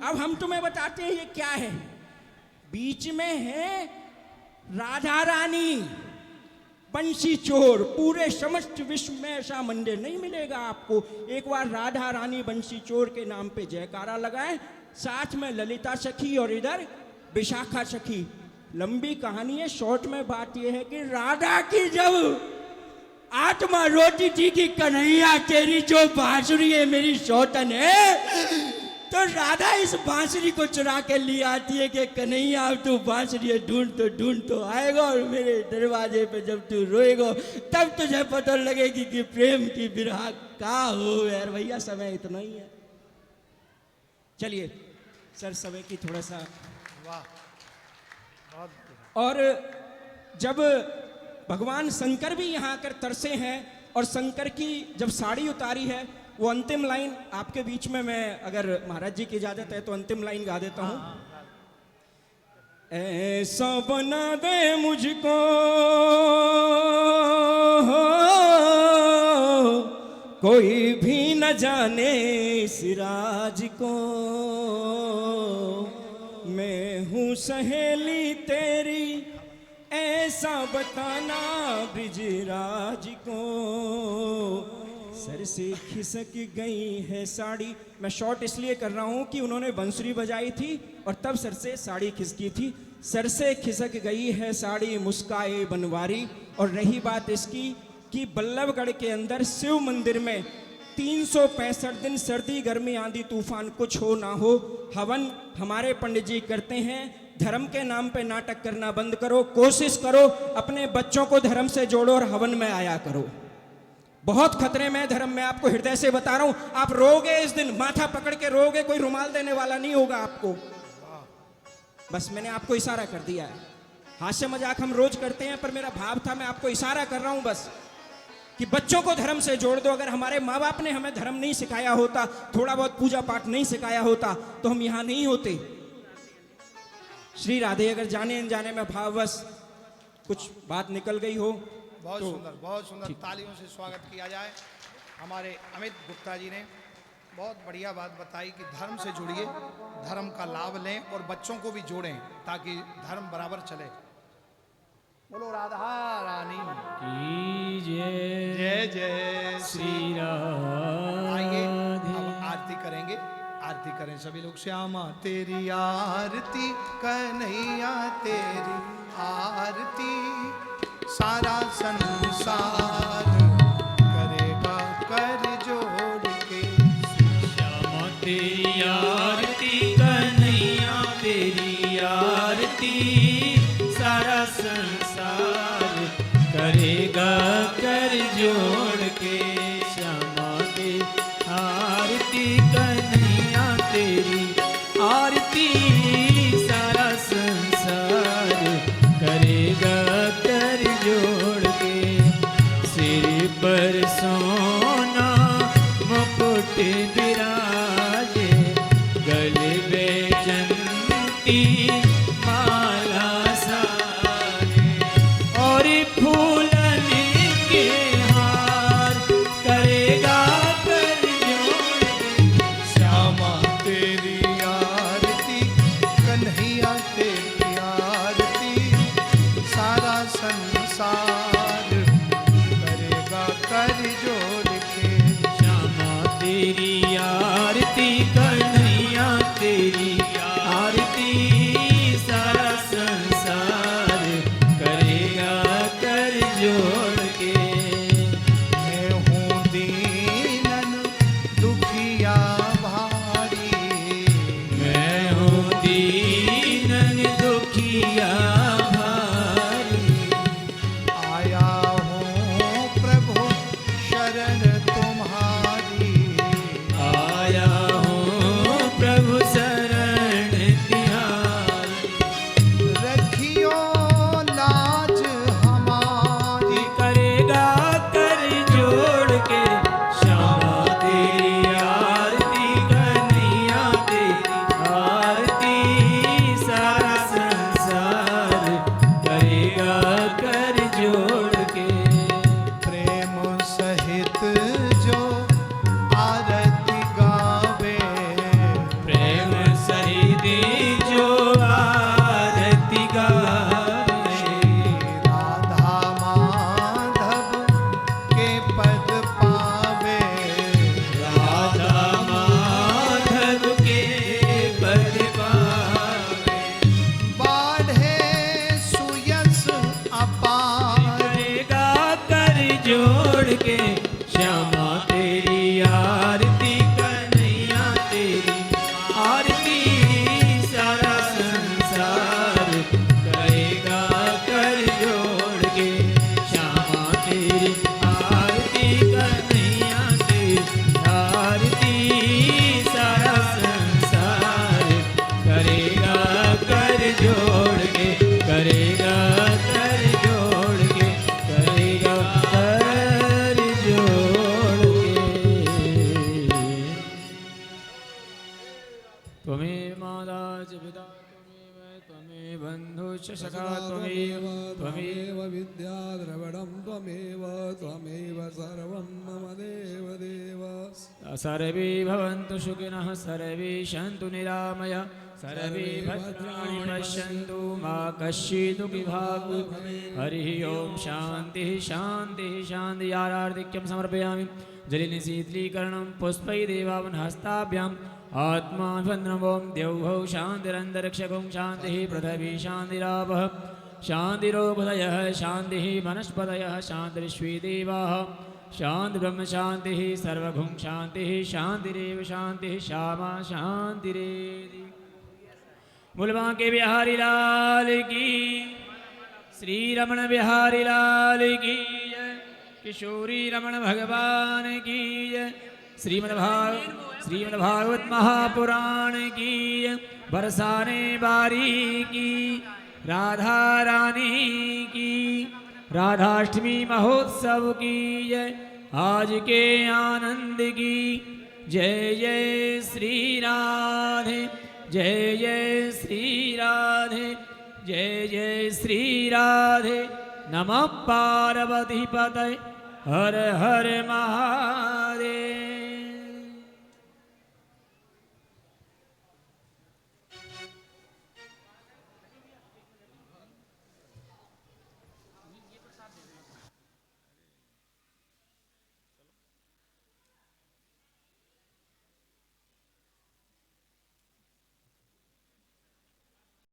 अब हम तुम्हें बताते हैं ये क्या है। बीच में है राधा रानी, बंसी चोर। पूरे समस्त विश्व में ऐसा मंदिर नहीं मिलेगा आपको। एक बार राधा रानी बंसी चोर के नाम पे जयकारा लगाएं, साथ में ललिता सखी और इधर विशाखा सखी। लंबी कहानी है, शॉर्ट में बात यह है कि राधा की जब आत्मा रोटी थी कि कन्हैया तेरी जो बांसुरी है मेरी शौतन है, तो राधा इस बांसुरी को चुरा के ले आती है कि कन्हैया अब तू बांसुरी ढूंढ तो आएगा और मेरे दरवाजे पे जब तू रोएगा तब तुझे पता लगेगी कि प्रेम की बिरहा का हो। यार भैया समय इतना ही है। चलिए सर समय की थोड़ा सा। वाह, बहुत और जब भगवान शंकर भी यहाँ आकर तरसे हैं और शंकर की जब साड़ी उतारी है, वो अंतिम लाइन आपके बीच में मैं, अगर महाराज जी की इजाजत है तो अंतिम लाइन गा देता हूं। ऐसा बना दे मुझको कोई भी न जाने सिराज को, मैं हूँ सहेली तेरी ऐसा बताना ब्रिजराज को। सर से खिसक गई है साड़ी। मैं शॉर्ट इसलिए कर रहा हूं कि उन्होंने बंसुरी बजाई थी और तब सर से साड़ी खिसकी थी। सर से खिसक गई है साड़ी मुस्काए बनवारी। और रही बात इसकी कि बल्लभगढ़ के अंदर शिव मंदिर में 365 दिन सर्दी गर्मी आंधी तूफान कुछ हो ना हो हवन हमारे पंडित जी करते हैं। धर्म के नाम पे नाटक करना बंद करो, कोशिश करो अपने बच्चों को धर्म से जोड़ो और हवन में आया करो। बहुत खतरे में धर्म में, आपको हृदय से बता रहा हूं। आप रोगे इस दिन, माथा पकड़ के रोगे, कोई रुमाल देने वाला नहीं होगा आपको। बस मैंने आपको इशारा कर दिया है। हास्य मजाक हम रोज करते हैं, पर मेरा भाव था, मैं आपको इशारा कर रहा हूं बस कि बच्चों को धर्म से जोड़ दो। अगर हमारे माँ बाप ने हमें धर्म नहीं सिखाया होता, थोड़ा बहुत पूजा पाठ नहीं सिखाया होता, तो हम यहां नहीं होते। श्री राधे, अगर जाने अनजाने में भाववश कुछ बात निकल गई हो बहुत तो सुंदर, बहुत सुंदर। तालियों से स्वागत किया जाए। हमारे अमित गुप्ता जी ने बहुत बढ़िया बात बताई कि धर्म से जुड़िए, धर्म का लाभ लें और बच्चों को भी जोड़ें ताकि धर्म बराबर चले। बोलो राधा रानी की जय जय जय श्री राधे। आइए अब आरती करेंगे। आरती करें सभी लोग। श्यामा तेरी आरती, कन्हैया तेरी आरती, सारा संसार करेगा कर जोड़ के। श्यामा तेरी आरती, कन्हैया तेरी आरती, सारा संसार करेगा कर जोड़ के। श्यामा तेरी आरती, कन्हैया तेरी आरती, सारा संसार करेगा कर जोड़ के। सिर पर सोना मुकुट विराजे, गले में चंदी माला साजे, और फूलन के हार करेगा कर जोड़ के। श्यामा तेरी आरती, कन्हैया तेरी आरती, सारा संसार करेगा कर जोड़ के। श्यामा तेरी आरती, कन्हैया तेरी आरती, सारा संसार करेगा कर जोड़ के। मैं हूँ दीनन दुखिया भारी, मैं हूँ दीनन दुखिया भारी, विद्या द्रविणं त्वमेव त्वमेव सर्वं मम देव देव। सर्वे भवन्तु सुखिनः सर्वे सन्तु निरामय सर्वे भद्राणि पश्यन्तु मा कश्चित् दुःखभाग् भवेत्। हरिः ओम शान्तिः शान्तिः शान्तिः। आरार्धिक्यं समर्पयामि जलेन शीतलीकरणं पुष्पै देवावन् हस्ताभ्याम् आत्माभिवन्दनम् द्यौः शान्तिरन्तरिक्षगं शान्तिः पृथिवी शान्तिरापः शान्तिरोगधयः शान्तिः वनस्पतयः शान्तिर्विश्वे देवाः शान्ति ब्रह्म शान्तिः सर्वगुं शान्तिः शान्तिरेव शान्तिः श्यामा शान्तिरेव। मूलवा के बिहारी लाल की श्री रमण बिहारी लाल की जय। किशोरी रमण भगवान की जय। श्रीमद्भागवत महापुराण की जय। बरसाने बारी की राधा रानी की राधाष्टमी महोत्सव की जय। आज के आनंद की जय जय श्री राधे जय जय श्री राधे जय जय श्री राधे। नमः पार्वती पतये हर हर महादेव।